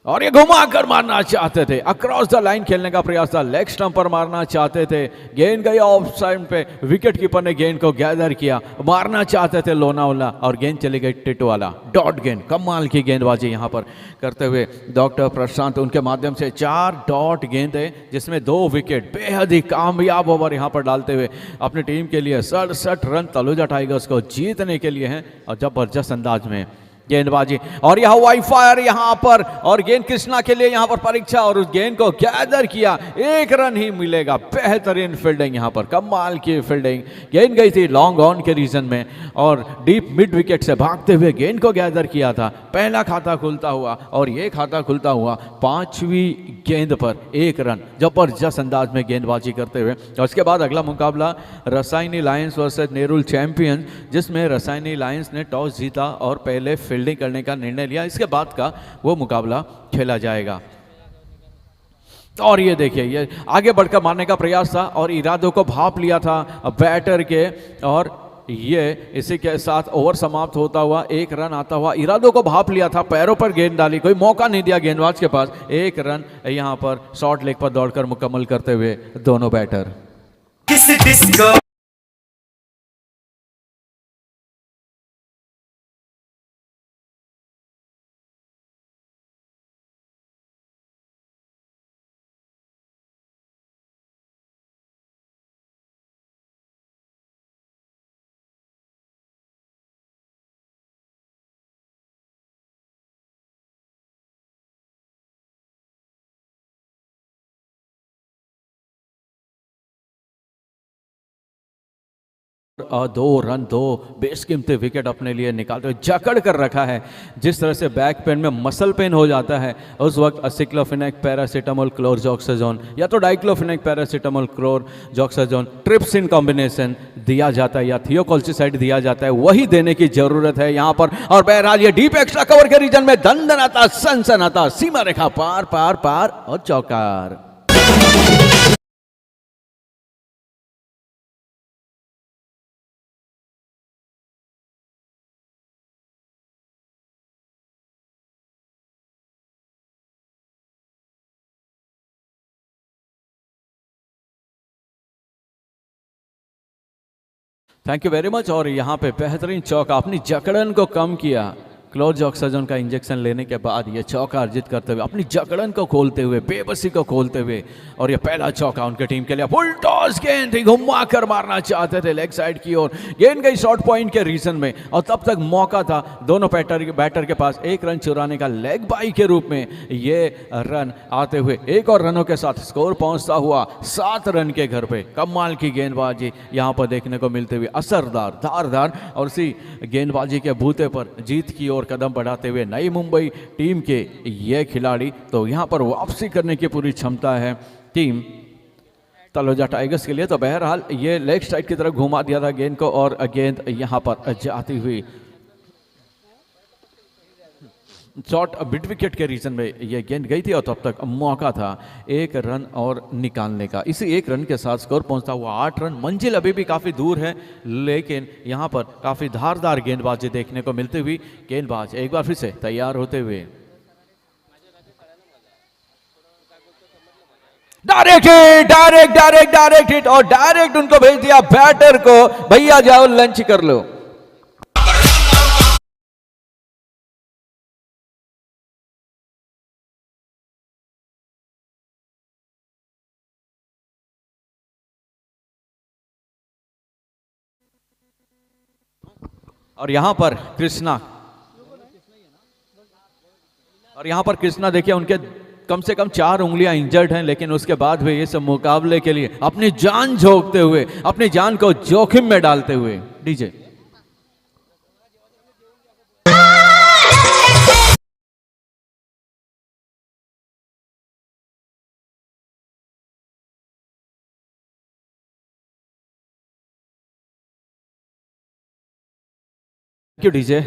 और ये घुमा कर मारना चाहते थे, अक्रॉस द लाइन खेलने का प्रयास था, लेग स्टंप पर मारना चाहते थे, गेंद गई ऑफ साइड पे, विकेट कीपर ने गेंद को गैदर किया, मारना चाहते थे लोनावाला और गेंद चली गई टिटवाला, डॉट गेंद। कमाल की गेंदबाजी यहाँ पर करते हुए डॉक्टर प्रशांत, उनके माध्यम से 4 डॉट गेंदें जिसमें 2 विकेट, बेहद ही कामयाब ओवर यहाँ पर डालते हुए अपनी टीम के लिए 67 रन तलोजा टाइगर्स को जीतने के लिए हैं। और जबरदस्त अंदाज में गेंदबाजी, और यह हवाई फायर यहां पर, और गेंद कृष्णा के लिए यहां पर परीक्षा, और उस गेंद को गैदर किया, 1 रन ही मिलेगा। बेहतरीन फील्डिंग यहां पर, कमाल की फील्डिंग। गेंद गई थी लॉन्ग ऑन के रीजन में और डीप मिड विकेट से भागते हुए गेंद को गैदर किया था। पहला खाता खुलता हुआ और ये खाता खुलता हुआ 5वीं गेंद पर 1 रन। जबरदस्त अंदाज में गेंदबाजी करते हुए। और उसके बाद अगला मुकाबला Rasayani Lions versus Nerul champion, जिसमें रसायनी लायंस ने टॉस जीता और पहले फील्डिंग करने का निर्णय लिया। इसके बाद का वो मुकाबला खेला जाएगा। और ये देखिए, ये आगे बढ़कर मारने का प्रयास था और इरादों को भाप लिया था बैटर के, और ये इसी के साथ ओवर समाप्त होता हुआ, एक रन आता हुआ, इरादों को भाप लिया था, पैरों पर गेंद डाली, कोई मौका नहीं दिया गेंदबाज के पास। एक रन यहां पर शॉर्ट लेग पर दौड़कर मुकम्मल करते हुए दोनों बैटर। किस डिस्को और 2 रन, 2 बेशकीमती विकेट अपने लिए निकालते हुए जकड़ कर रखा है। जिस तरह से बैक पेन में मसल पेन हो जाता है उस वक्त असिक्लोफिनेक पैरासीटामोल क्लोरजॉक्साजोन या तो डाइक्लोफिनेक पैरासीटामोल क्लोरजॉक्साजोन ट्रिप्सिन कॉम्बिनेशन दिया जाता है या थियोकोल्चिसाइड दिया जाता है, वही देने की जरूरत है यहाँ पर। और बहरहाल ये डीप एक्स्ट्रा कवर के रीजन में दंदनाता सनसनाता सीमा रेखा पार पार पार और चौकार। Thank you very much. और यहाँ पे बेहतरीन चौका, अपनी जकड़न को कम किया क्लोरजॉक्साजोन का इंजेक्शन लेने के बाद ये चौका अर्जित करते हुए, अपनी जकड़न को खोलते हुए, बेबसी को खोलते हुए। और ये पहला चौका उनके टीम के लिए। फुल टॉस गेंद थी, घुमा कर मारना चाहते थे लेग साइड की ओर, गेंद गई शॉर्ट पॉइंट के रीजन में और तब तक मौका था दोनों बैटर के पास एक रन चुराने का। लेग बाई के रूप में ये रन आते हुए एक और रनों के साथ स्कोर पहुंचता हुआ 7 रन के घर पे। कमाल की गेंदबाजी यहाँ पर देखने को मिलते हुए, असरदार, धारदार, और उसी गेंदबाजी के बूते पर जीत की ओर कदम बढ़ाते हुए नई मुंबई टीम के ये खिलाड़ी। तो यहाँ पर वापसी करने की पूरी क्षमता है टीम तलोजा टाइगर्स के लिए। तो बहरहाल ये लेग साइड की तरफ घुमा दिया था गेंद को और गेंद यहाँ पर जाती हुई शॉर्ट मिड विकेट के रीजन में ये गेंद गई थी और तब तक मौका था एक रन और निकालने का। इसी एक रन के साथ स्कोर पहुंचता हुआ 8 रन। मंजिल अभी भी काफ़ी दूर है लेकिन यहाँ पर काफ़ी धारदार गेंदबाजी देखने को मिलती हुई। गेंदबाज एक बार फिर से तैयार होते हुए, डायरेक्ट हिट और डायरेक्ट उनको भेज दिया बैटर को, भैया जाओ लंच कर लो। और यहां पर कृष्णा देखिए, उनके कम से कम 4 उंगलियां इंजर्ड हैं लेकिन उसके बाद भी इस मुकाबले के लिए अपनी जान झोंकते हुए, अपनी जान को जोखिम में डालते हुए। डीजे क्यों डीजे,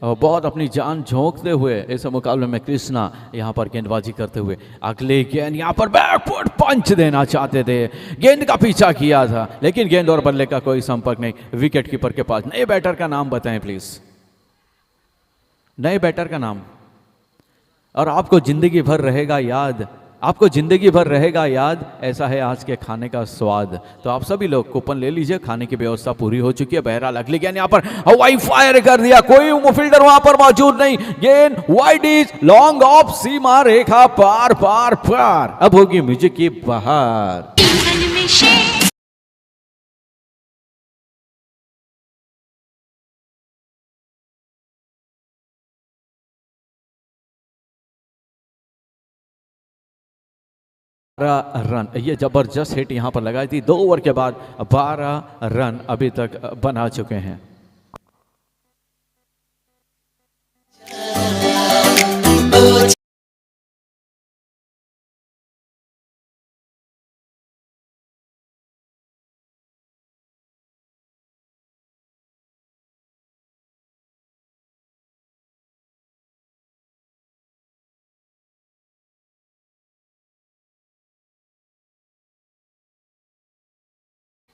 बहुत अपनी जान झोंकते हुए इस मुकाबले में कृष्णा यहाँ पर गेंदबाजी करते हुए अगले गेंद यहाँ पर बैकफुट पंच देना चाहते थे। गेंद का पीछा किया था लेकिन गेंद और बल्ले का कोई संपर्क नहीं विकेट कीपर के पास। नए बैटर का नाम बताएं प्लीज, नए बैटर का नाम। और आपको जिंदगी भर रहेगा याद, आपको जिंदगी भर रहेगा याद, ऐसा है आज के खाने का स्वाद। तो आप सभी लोग कूपन ले लीजिए, खाने की व्यवस्था पूरी हो चुकी है। बहरहाल अगली गेंद यहाँ पर हवाई फायर कर दिया, कोई फील्डर वहां पर मौजूद नहीं। गेंद वाइड इज लॉन्ग ऑफ, सीमा रेखा पार पार पार। अब होगी म्यूजिक की बहार। रन, ये जबरदस्त हिट यहां पर लगाई थी। 2 ओवर के बाद 12 रन अभी तक बना चुके हैं।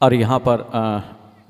और यहाँ पर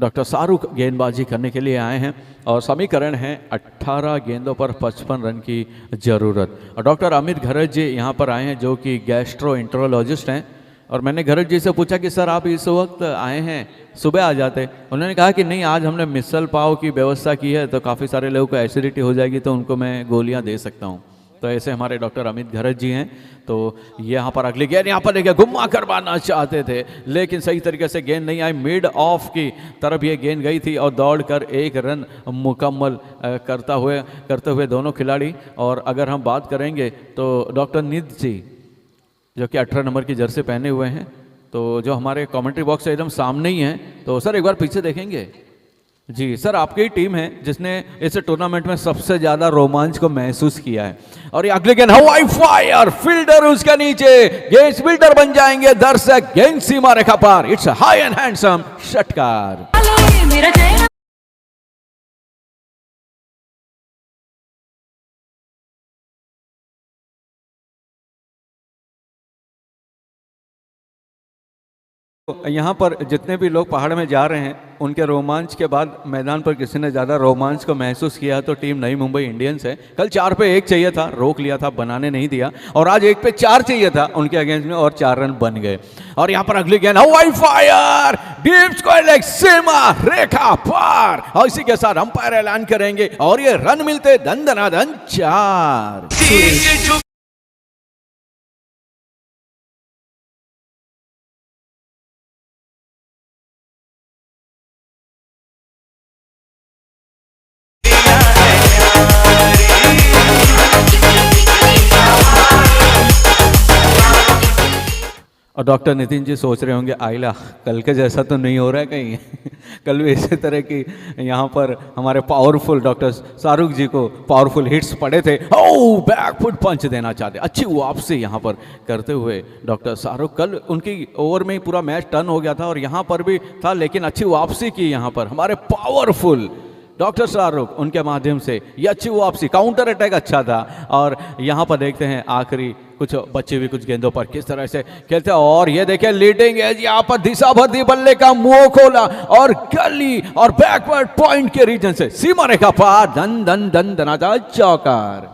डॉक्टर शाहरुख गेंदबाजी करने के लिए आए हैं और समीकरण है 18 गेंदों पर 55 रन की ज़रूरत। और डॉक्टर अमित घरत जी यहाँ पर आए हैं जो कि गैस्ट्रोएंटरोलॉजिस्ट हैं। और मैंने घरत जी से पूछा कि सर आप इस वक्त आए हैं, सुबह आ जाते। उन्होंने कहा कि नहीं, आज हमने मिसल पाव की व्यवस्था की है तो काफ़ी सारे लोगों को एसिडिटी हो जाएगी तो उनको मैं गोलियाँ दे सकता हूँ। तो ऐसे हमारे डॉक्टर अमित घरत जी हैं। तो यहाँ पर अगली गेंद यहाँ पर देखिए गुम्मा करवाना चाहते थे लेकिन सही तरीके से गेंद नहीं आई। मिड ऑफ की तरफ ये गेंद गई थी और दौड़कर 1 रन मुकम्मल करते हुए दोनों खिलाड़ी। और अगर हम बात करेंगे तो डॉक्टर निध जी जो कि 18 नंबर की जर्सी पहने हुए हैं, तो जो हमारे कमेंट्री बॉक्स से एकदम सामने ही हैं, तो सर एक बार पीछे देखेंगे जी। सर आपकी टीम है जिसने इस टूर्नामेंट में सबसे ज्यादा रोमांच को महसूस किया है। और ये अगले गेंद हवाई फायर, फील्डर उसके नीचे, गेंद फील्डर बन जाएंगे, दर्शक गेंद सीमा रेखा पार। इट्स हाई एंड हैंडसम षटकार। यहाँ पर जितने भी लोग पहाड़ में जा रहे हैं उनके रोमांच के बाद मैदान पर किसी ने ज़्यादा रोमांच को महसूस किया तो टीम नई मुंबई इंडियंस है। कल 4 पे 1 चाहिए था, रोक लिया था, बनाने नहीं दिया। और आज 1 पे 4 चाहिए था उनके अगेंस्ट में और 4 रन बन गए। और यहाँ पर अगली गेंद हवाई फायर, डीप स्क्वायर लेग, सीमा रेखा पार। और इसी के साथ अंपायर ऐलान करेंगे और ये रन मिलते धन धनाधन 4। और डॉक्टर नितिन जी सोच रहे होंगे आइला कल के जैसा तो नहीं हो रहा है कहीं कल भी इसी तरह की यहाँ पर हमारे पावरफुल डॉक्टर शाहरुख जी को पावरफुल हिट्स पड़े थे। ओ बैकफुट पंच देना चाहते, अच्छी वापसी यहाँ पर करते हुए डॉक्टर शाहरुख। कल उनकी ओवर में ही पूरा मैच टर्न हो गया था और यहाँ पर भी था, लेकिन अच्छी वापसी की यहाँ पर हमारे पावरफुल डॉक्टर शाहरुख। उनके माध्यम से ये अच्छी वापसी, काउंटर अटैक अच्छा था। और यहाँ पर देखते हैं आखिरी कुछ बच्चे भी कुछ गेंदों पर किस तरह से खेलते हैं। और ये देखिए लीडिंग एज, यहाँ पर दिशा भर दी, बल्ले का मुंह खोला और गली और बैकवर्ड पॉइंट के रीजन से सीमा रेखा पार, धन धन धन धनाधा चौकार।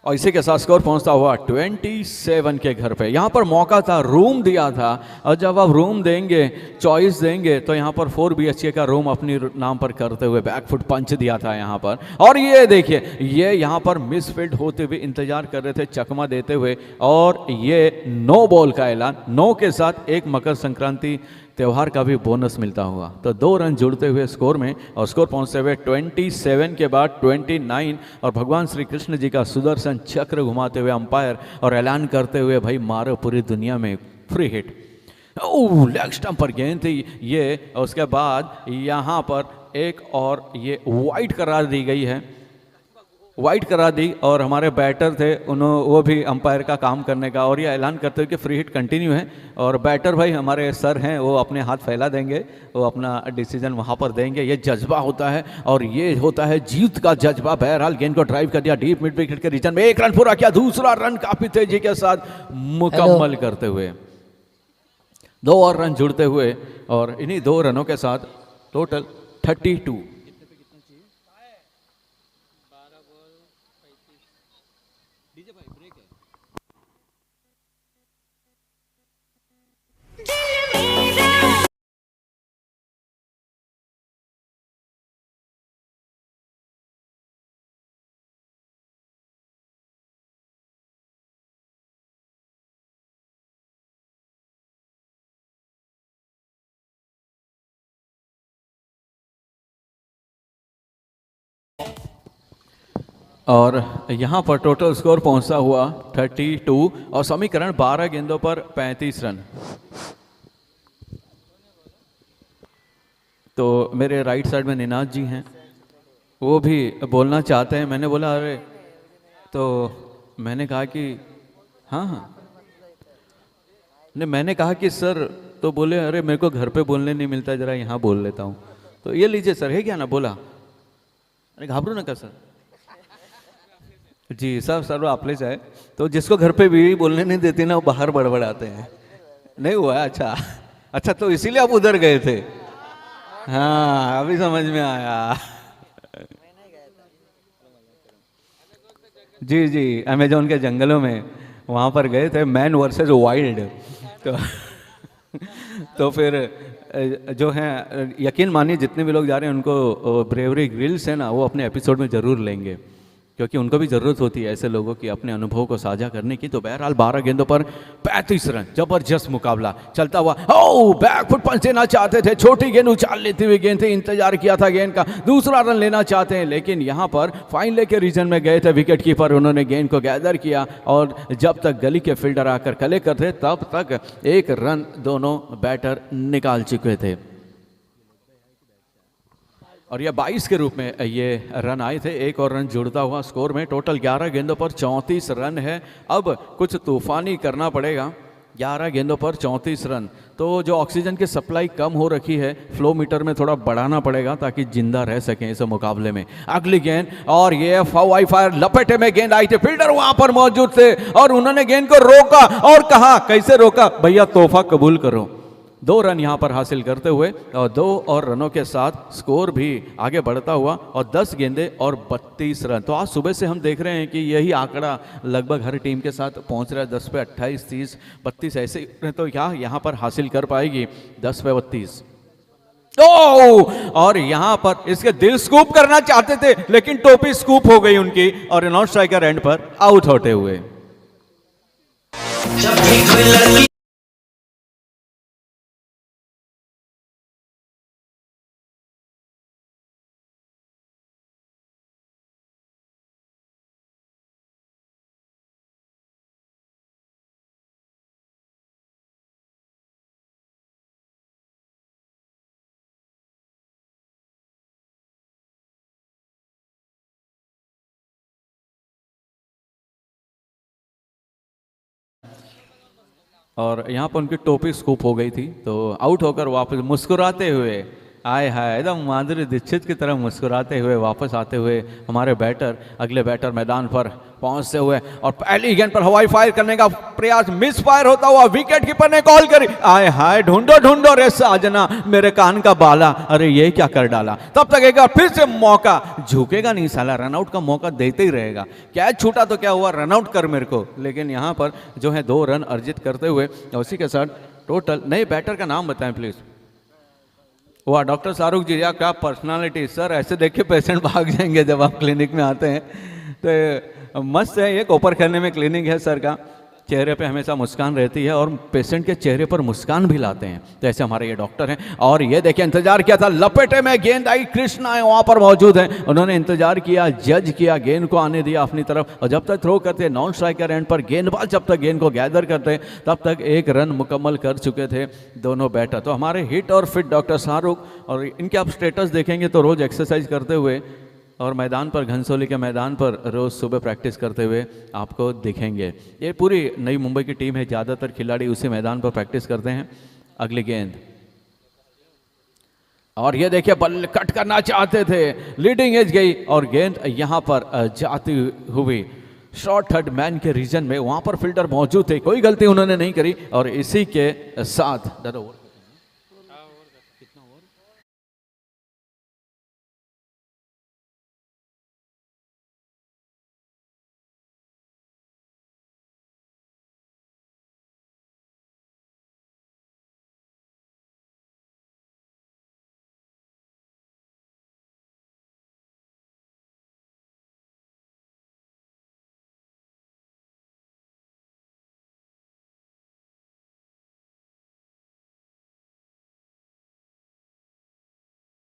और इसी के साथ स्कोर पहुंचता हुआ 27 के घर पे। यहाँ पर मौका था, रूम दिया था, और जब आप रूम देंगे, चॉइस देंगे, तो यहाँ पर 4 BHK का रूम अपनी नाम पर करते हुए बैकफुट पंच दिया था यहाँ पर। और ये देखिए, ये यहाँ पर मिसफील्ड होते हुए इंतजार कर रहे थे, चकमा देते हुए, और ये नो बॉल का ऐलान। नो के साथ एक मकर संक्रांति त्यौहार का भी बोनस मिलता हुआ, तो 2 रन जुड़ते हुए स्कोर में, और स्कोर पहुंचते हुए 27 के बाद 29। और भगवान श्री कृष्ण जी का सुदर्शन चक्र घुमाते हुए अंपायर और ऐलान करते हुए भाई मारो पूरी दुनिया में, फ्री हिट। ओह, लेग स्टंप पर गेंद थी ये। उसके बाद यहाँ पर एक और ये वाइड करार दी गई है, वाइड करा दी। और हमारे बैटर थे उन्होंने, वो भी अंपायर का काम करने का, और ये ऐलान करते हुए कि फ्री हिट कंटिन्यू है। और बैटर भाई हमारे सर हैं, वो अपने हाथ फैला देंगे, वो अपना डिसीजन वहाँ पर देंगे। ये जज्बा होता है और ये होता है जीत का जज्बा। बहरहाल गेंद को ड्राइव कर दिया डीप मिड विकेट के रीजन में, 1 रन पूरा किया, दूसरा रन काफी तेजी के साथ मुकम्मल करते हुए 2 और रन जुड़ते हुए, और इन्हीं 2 रनों के साथ टोटल 32। और यहाँ पर टोटल स्कोर पहुंचता हुआ 32, और समीकरण 12 गेंदों पर 35 रन। तो मेरे राइट साइड में निनाद जी हैं, वो भी बोलना चाहते हैं। मैंने बोला अरे, तो मैंने कहा कि हाँ हाँ, नहीं मैंने कहा कि सर, तो बोले अरे मेरे को घर पे बोलने नहीं मिलता, ज़रा यहाँ बोल लेता हूँ। तो ये लीजिए सर, है क्या ना, बोला, अरे घाबरू नका सर। जी सर, सर आपलेच आहे। तो जिसको घर पे बीवी बोलने नहीं देती ना, वो बाहर बड़बड़ाते हैं। नहीं हुआ? अच्छा अच्छा, तो इसीलिए आप उधर गए थे। हाँ, अभी समझ में आया। जी जी, अमेजोन के जंगलों में वहाँ पर गए थे, मैन वर्सेस वाइल्ड। तो तो फिर जो है, यकीन मानिए जितने भी लोग जा रहे हैं उनको ब्रेवरी ग्रिल्स है ना, वो अपने एपिसोड में ज़रूर लेंगे, क्योंकि उनको भी ज़रूरत होती है ऐसे लोगों की अपने अनुभव को साझा करने की। तो बहरहाल 12 गेंदों पर 35 रन, जबरदस्त मुकाबला चलता हुआ। ओ बैकफुट पंच देना चाहते थे, छोटी गेंद उछाल लेती हुई गेंद थी, इंतजार किया था गेंद का, दूसरा रन लेना चाहते हैं, लेकिन यहाँ पर फाइन ले के रीजन में गए थे विकेट कीपर, उन्होंने गेंद को गैदर किया और जब तक गली के फील्डर आकर कले करते तब तक 1 रन दोनों बैटर निकाल चुके थे। और यह 22 के रूप में ये रन आए थे, एक और रन जुड़ता हुआ स्कोर में। टोटल 11 गेंदों पर 34 रन है। अब कुछ तूफानी करना पड़ेगा। 11 गेंदों पर 34 रन, तो जो ऑक्सीजन की सप्लाई कम हो रखी है, फ्लो मीटर में थोड़ा बढ़ाना पड़ेगा ताकि जिंदा रह सकें इस मुकाबले में। अगली गेंद, और ये हवाई फायर लपेटे में गेंद आई थी, फील्डर वहां पर मौजूद थे और उन्होंने गेंद को रोका। और कहा, कैसे रोका भैया, तोहफा कबूल करो। 2 रन यहाँ पर हासिल करते हुए और 2 और रनों के साथ स्कोर भी आगे बढ़ता हुआ और 10 गेंदे और 32 रन। तो आज सुबह से हम देख रहे हैं कि यही आंकड़ा लगभग हर टीम के साथ पहुंच रहा है। 10 पे 28, 30, 32 ऐसे, तो क्या यहाँ पर हासिल कर पाएगी 10 पे 32। और यहाँ पर इसके दिल स्कूप करना चाहते थे, लेकिन टोपी स्कूप हो गई उनकी और नॉन स्ट्राइकर एंड पर आउट होते हुए। जब भी कोई लड़की और यहाँ पर उनकी टोपी स्कूप हो गई थी, तो आउट होकर वापस मुस्कुराते हुए, आए हाय, एकदम माधुरी दीक्षित की तरह मुस्कुराते हुए वापस आते हुए हमारे बैटर, अगले बैटर मैदान पर पहुंचते हुए और पहली गेंद पर हवाई फायर करने का प्रयास मिस फायर होता हुआ विकेट कीपर ने कॉल करी, आए हाय, ढूंढो ढूंढो रे साजना मेरे कान का बाला, अरे ये क्या कर डाला। तब तक एक बार फिर से मौका, झुकेगा नहीं साला, रनआउट का मौका देते ही रहेगा, कैच छूटा तो क्या हुआ, रनआउट कर मेरे को। लेकिन यहाँ पर जो है 2 रन अर्जित करते हुए, उसी के साथ टोटल, नए बैटर का नाम बताएं प्लीज। वाह, डॉक्टर शाहरुख जी, या क्या पर्सनालिटी सर, ऐसे देख के पेशेंट भाग जाएंगे जब आप क्लिनिक में आते हैं। तो मस्त है, ये कोपर खाने में क्लिनिक है सर का, चेहरे पे हमेशा मुस्कान रहती है और पेशेंट के चेहरे पर मुस्कान भी लाते हैं, तो ऐसे हमारे ये डॉक्टर हैं। और ये देखिए, इंतजार किया था, लपेटे में गेंद आई, कृष्णा है वहाँ पर मौजूद हैं, उन्होंने इंतजार किया, जज किया, गेंद को आने दिया अपनी तरफ, और जब तक थ्रो करते नॉन स्ट्राइकर एंड पर गेंदबाज जब तक गेंद को गैदर करते तब तक 1 रन मुकम्मल कर चुके थे दोनों बैटर। तो हमारे हिट और फिट डॉक्टर शाहरुख, और इनके आप स्टेटस देखेंगे तो रोज़ एक्सरसाइज करते हुए और मैदान पर, घनसोली के मैदान पर रोज़ सुबह प्रैक्टिस करते हुए आपको दिखेंगे। ये पूरी नई मुंबई की टीम है, ज़्यादातर खिलाड़ी उसी मैदान पर प्रैक्टिस करते हैं। अगली गेंद, और ये देखिए, बल्ले कट करना चाहते थे, लीडिंग एज गई और गेंद यहाँ पर जाती हुई शॉर्ट थर्ड मैन के रीजन में, वहाँ पर फील्डर मौजूद थे, कोई गलती उन्होंने नहीं करी और इसी के साथ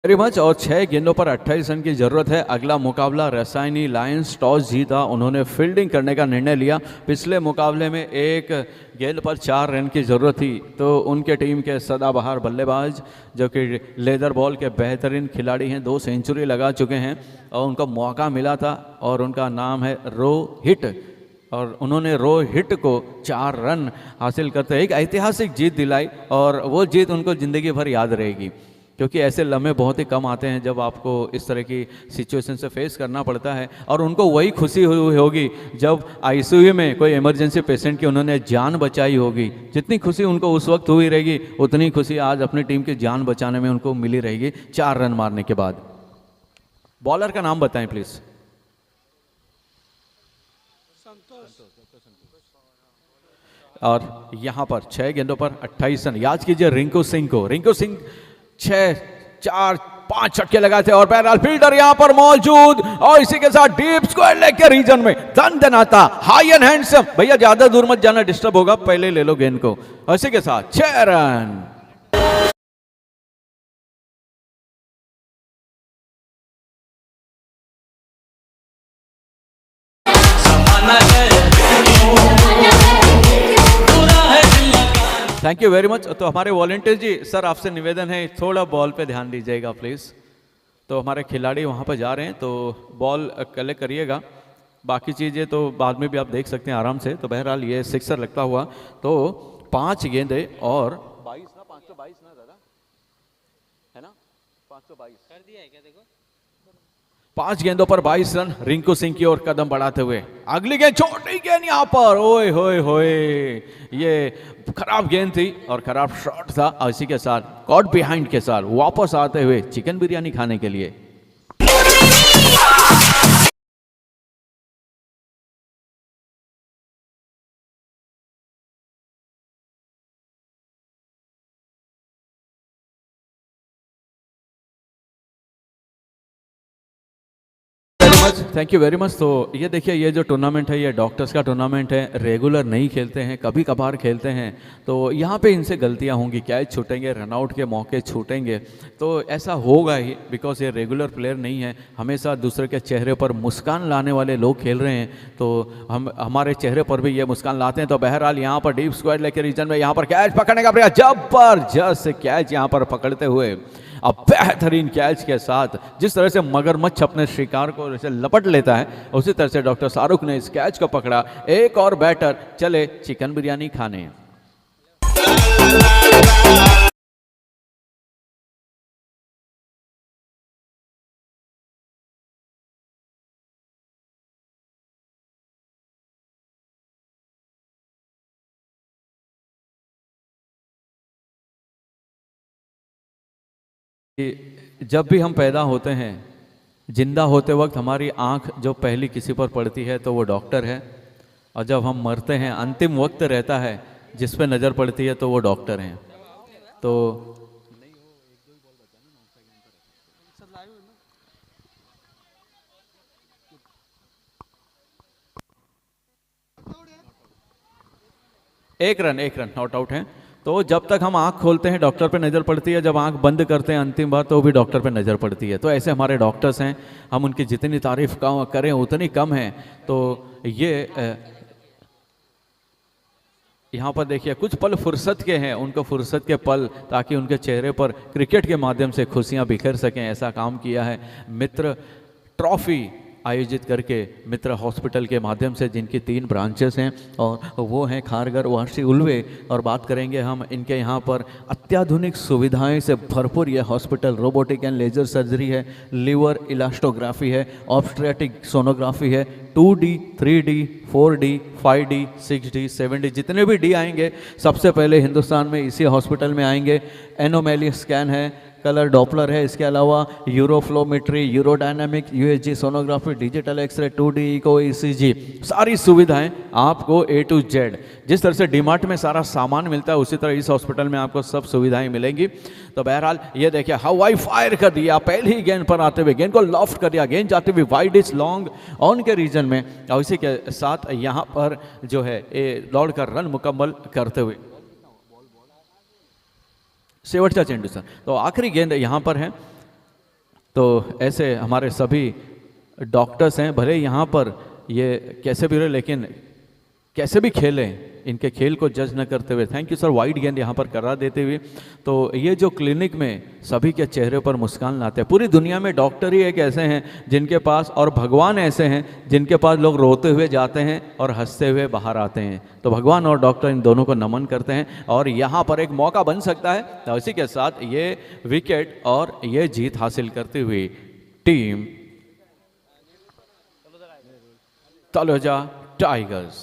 वेरी मच। और 6 गेंदों पर 28 रन की जरूरत है। अगला मुकाबला रसायनी लायंस, टॉस जीता, उन्होंने फील्डिंग करने का निर्णय लिया। पिछले मुकाबले में 1 गेंद पर 4 रन की जरूरत थी, तो उनके टीम के सदाबहार बल्लेबाज जो कि लेदर बॉल के बेहतरीन खिलाड़ी हैं, 2 सेंचुरी लगा चुके हैं और उनको मौका मिला था और उनका नाम है रोहित, और उन्होंने रोहित को 4 रन हासिल करते एक ऐतिहासिक जीत दिलाई और वो जीत उनको ज़िंदगी भर याद रहेगी। क्योंकि ऐसे लम्हे बहुत ही कम आते हैं जब आपको इस तरह की सिचुएशन से फेस करना पड़ता है। और उनको वही खुशी हुई होगी जब आईसीयू में कोई इमरजेंसी पेशेंट की उन्होंने जान बचाई होगी। जितनी खुशी उनको उस वक्त हुई रहेगी उतनी खुशी आज अपनी टीम की जान बचाने में उनको मिली रहेगी 4 रन मारने के बाद। बॉलर का नाम बताएं प्लीज। और यहां पर 6 गेंदों पर 28 रन। याद कीजिए रिंकू सिंह को, रिंकू सिंह 6, 4, 5 छक्के लगाए थे। और बहरहाल फील्डर यहां पर मौजूद और इसी के साथ डीप स्क्वायर लेग के रीजन में दंदनाता हाई एंड हैंडसम। भैया ज्यादा दूर मत जाना, डिस्टर्ब होगा, पहले ले लो गेंद को। और इसी के साथ 6 run. Thank you very much. तो हमारे वॉलंटियर जी, सर आपसे निवेदन है थोड़ा बॉल पे ध्यान दीजिएगा प्लीज़। तो हमारे खिलाड़ी वहाँ पर जा रहे हैं तो बॉल कलेक्ट करिएगा, बाकी चीज़ें तो बाद में भी आप देख सकते हैं आराम से। तो बहरहाल ये सिक्सर लगता हुआ, तो 5 गेंदे और 22 ना, 522 ना दादा, है ना, 522 कर दिया है क्या? देखो 5 गेंदों पर 22 रन रिंकू सिंह की ओर कदम बढ़ाते हुए। अगली गेंद छोटी गेंद यहाँ पर, ओए होए होए, ये खराब गेंद थी और खराब शॉट था। और इसी के साथ कॉट बिहाइंड के साथ वापस आते हुए चिकन बिरयानी खाने के लिए। Thank you very much. तो ये देखिए, ये जो टूर्नामेंट है ये डॉक्टर्स का टूर्नामेंट है, रेगुलर नहीं खेलते हैं, कभी कभार खेलते हैं। तो यहाँ पे इनसे गलतियाँ होंगी, कैच छूटेंगे, रनआउट के मौके छूटेंगे, तो ऐसा होगा ही, बिकॉज ये रेगुलर प्लेयर नहीं है। हमेशा दूसरे के चेहरे पर मुस्कान लाने वाले लोग खेल रहे हैं, तो हम हमारे चेहरे पर भी ये मुस्कान लाते हैं। तो बहरहाल यहाँ पर डीप स्क्वायर लेके रीजन में यहाँ पर कैच पकड़ने का प्रयास, जबरदस्त कैच यहाँ पर पकड़ते हुए, अब बेहतरीन कैच के साथ जिस तरह से मगरमच्छ अपने शिकार को जैसे लपट लेता है, उसी तरह से डॉक्टर शाहरुख ने इस कैच को पकड़ा। एक और बैटर चले चिकन बिरयानी खाने। जब भी हम पैदा होते हैं, जिंदा होते वक्त हमारी आंख जो पहली किसी पर पड़ती है तो वो डॉक्टर है, और जब हम मरते हैं अंतिम वक्त रहता है जिस पे नज़र पड़ती है तो वो डॉक्टर हैं। तो एक रन नॉट आउट है। तो जब तक हम आंख खोलते हैं डॉक्टर पे नज़र पड़ती है, जब आंख बंद करते हैं अंतिम बार तो भी डॉक्टर पे नज़र पड़ती है। तो ऐसे हमारे डॉक्टर्स हैं, हम उनकी जितनी तारीफ करें उतनी कम है। तो ये यहाँ पर देखिए कुछ पल फुर्सत के हैं, उनको फुर्सत के पल, ताकि उनके चेहरे पर क्रिकेट के माध्यम से खुशियाँ बिखर सकें, ऐसा काम किया है मित्र ट्रॉफी आयोजित करके मित्र हॉस्पिटल के माध्यम से, जिनकी 3 ब्रांचेस हैं और वो हैं खारगर, वाशी, उल्वे। और बात करेंगे हम इनके यहाँ पर अत्याधुनिक सुविधाएं से भरपूर ये hospital, robotic and laser surgery है, लीवर इलास्टोग्राफी है, ऑब्स्ट्रेटिक सोनोग्राफी है, 2D, 3D, 4D, 5D, 6D, 7D, जितने भी डी आएंगे सबसे पहले हिंदुस्तान में इसी हॉस्पिटल में आएंगे। एनोमेली स्कैन है, कलर डॉपलर है, इसके अलावा uroflowmetry, urodynamic, USG sonography, digital X-ray, 2D echo, ECG, सारी सुविधाएं आपको A to Z। जिस तरह से डीमार्ट में सारा सामान मिलता है उसी तरह इस हॉस्पिटल में आपको सब सुविधाएं मिलेंगी। तो बहरहाल ये देखिए हवाई फायर कर दिया, पहली गेंद पर आते हुए गेंद को लॉफ्ट कर दिया, गेंद जाते हुए वाइड इज लॉन्ग ऑन के रीजन में, और इसी के साथ यहाँ पर जो है दौड़ कर रन मुकम्मल करते हुए शेवटचा चेंडू सर। तो आखिरी गेंद यहाँ पर है। तो ऐसे हमारे सभी डॉक्टर्स हैं, भले यहाँ पर ये कैसे भी रहे लेकिन कैसे भी खेलें, इनके खेल को जज न करते हुए, थैंक यू सर, वाइड गेंद यहाँ पर करा देते हुए। तो ये जो क्लिनिक में सभी के चेहरे पर मुस्कान लाते हैं। पूरी दुनिया में डॉक्टर ही एक ऐसे हैं जिनके पास, और भगवान ऐसे हैं जिनके पास लोग रोते हुए जाते हैं और हंसते हुए बाहर आते हैं। तो भगवान और डॉक्टर इन दोनों को नमन करते हैं और यहाँ पर एक मौका बन सकता है। तो इसी के साथ ये विकेट और ये जीत हासिल करती हुई टीम तलोजा टाइगर्स।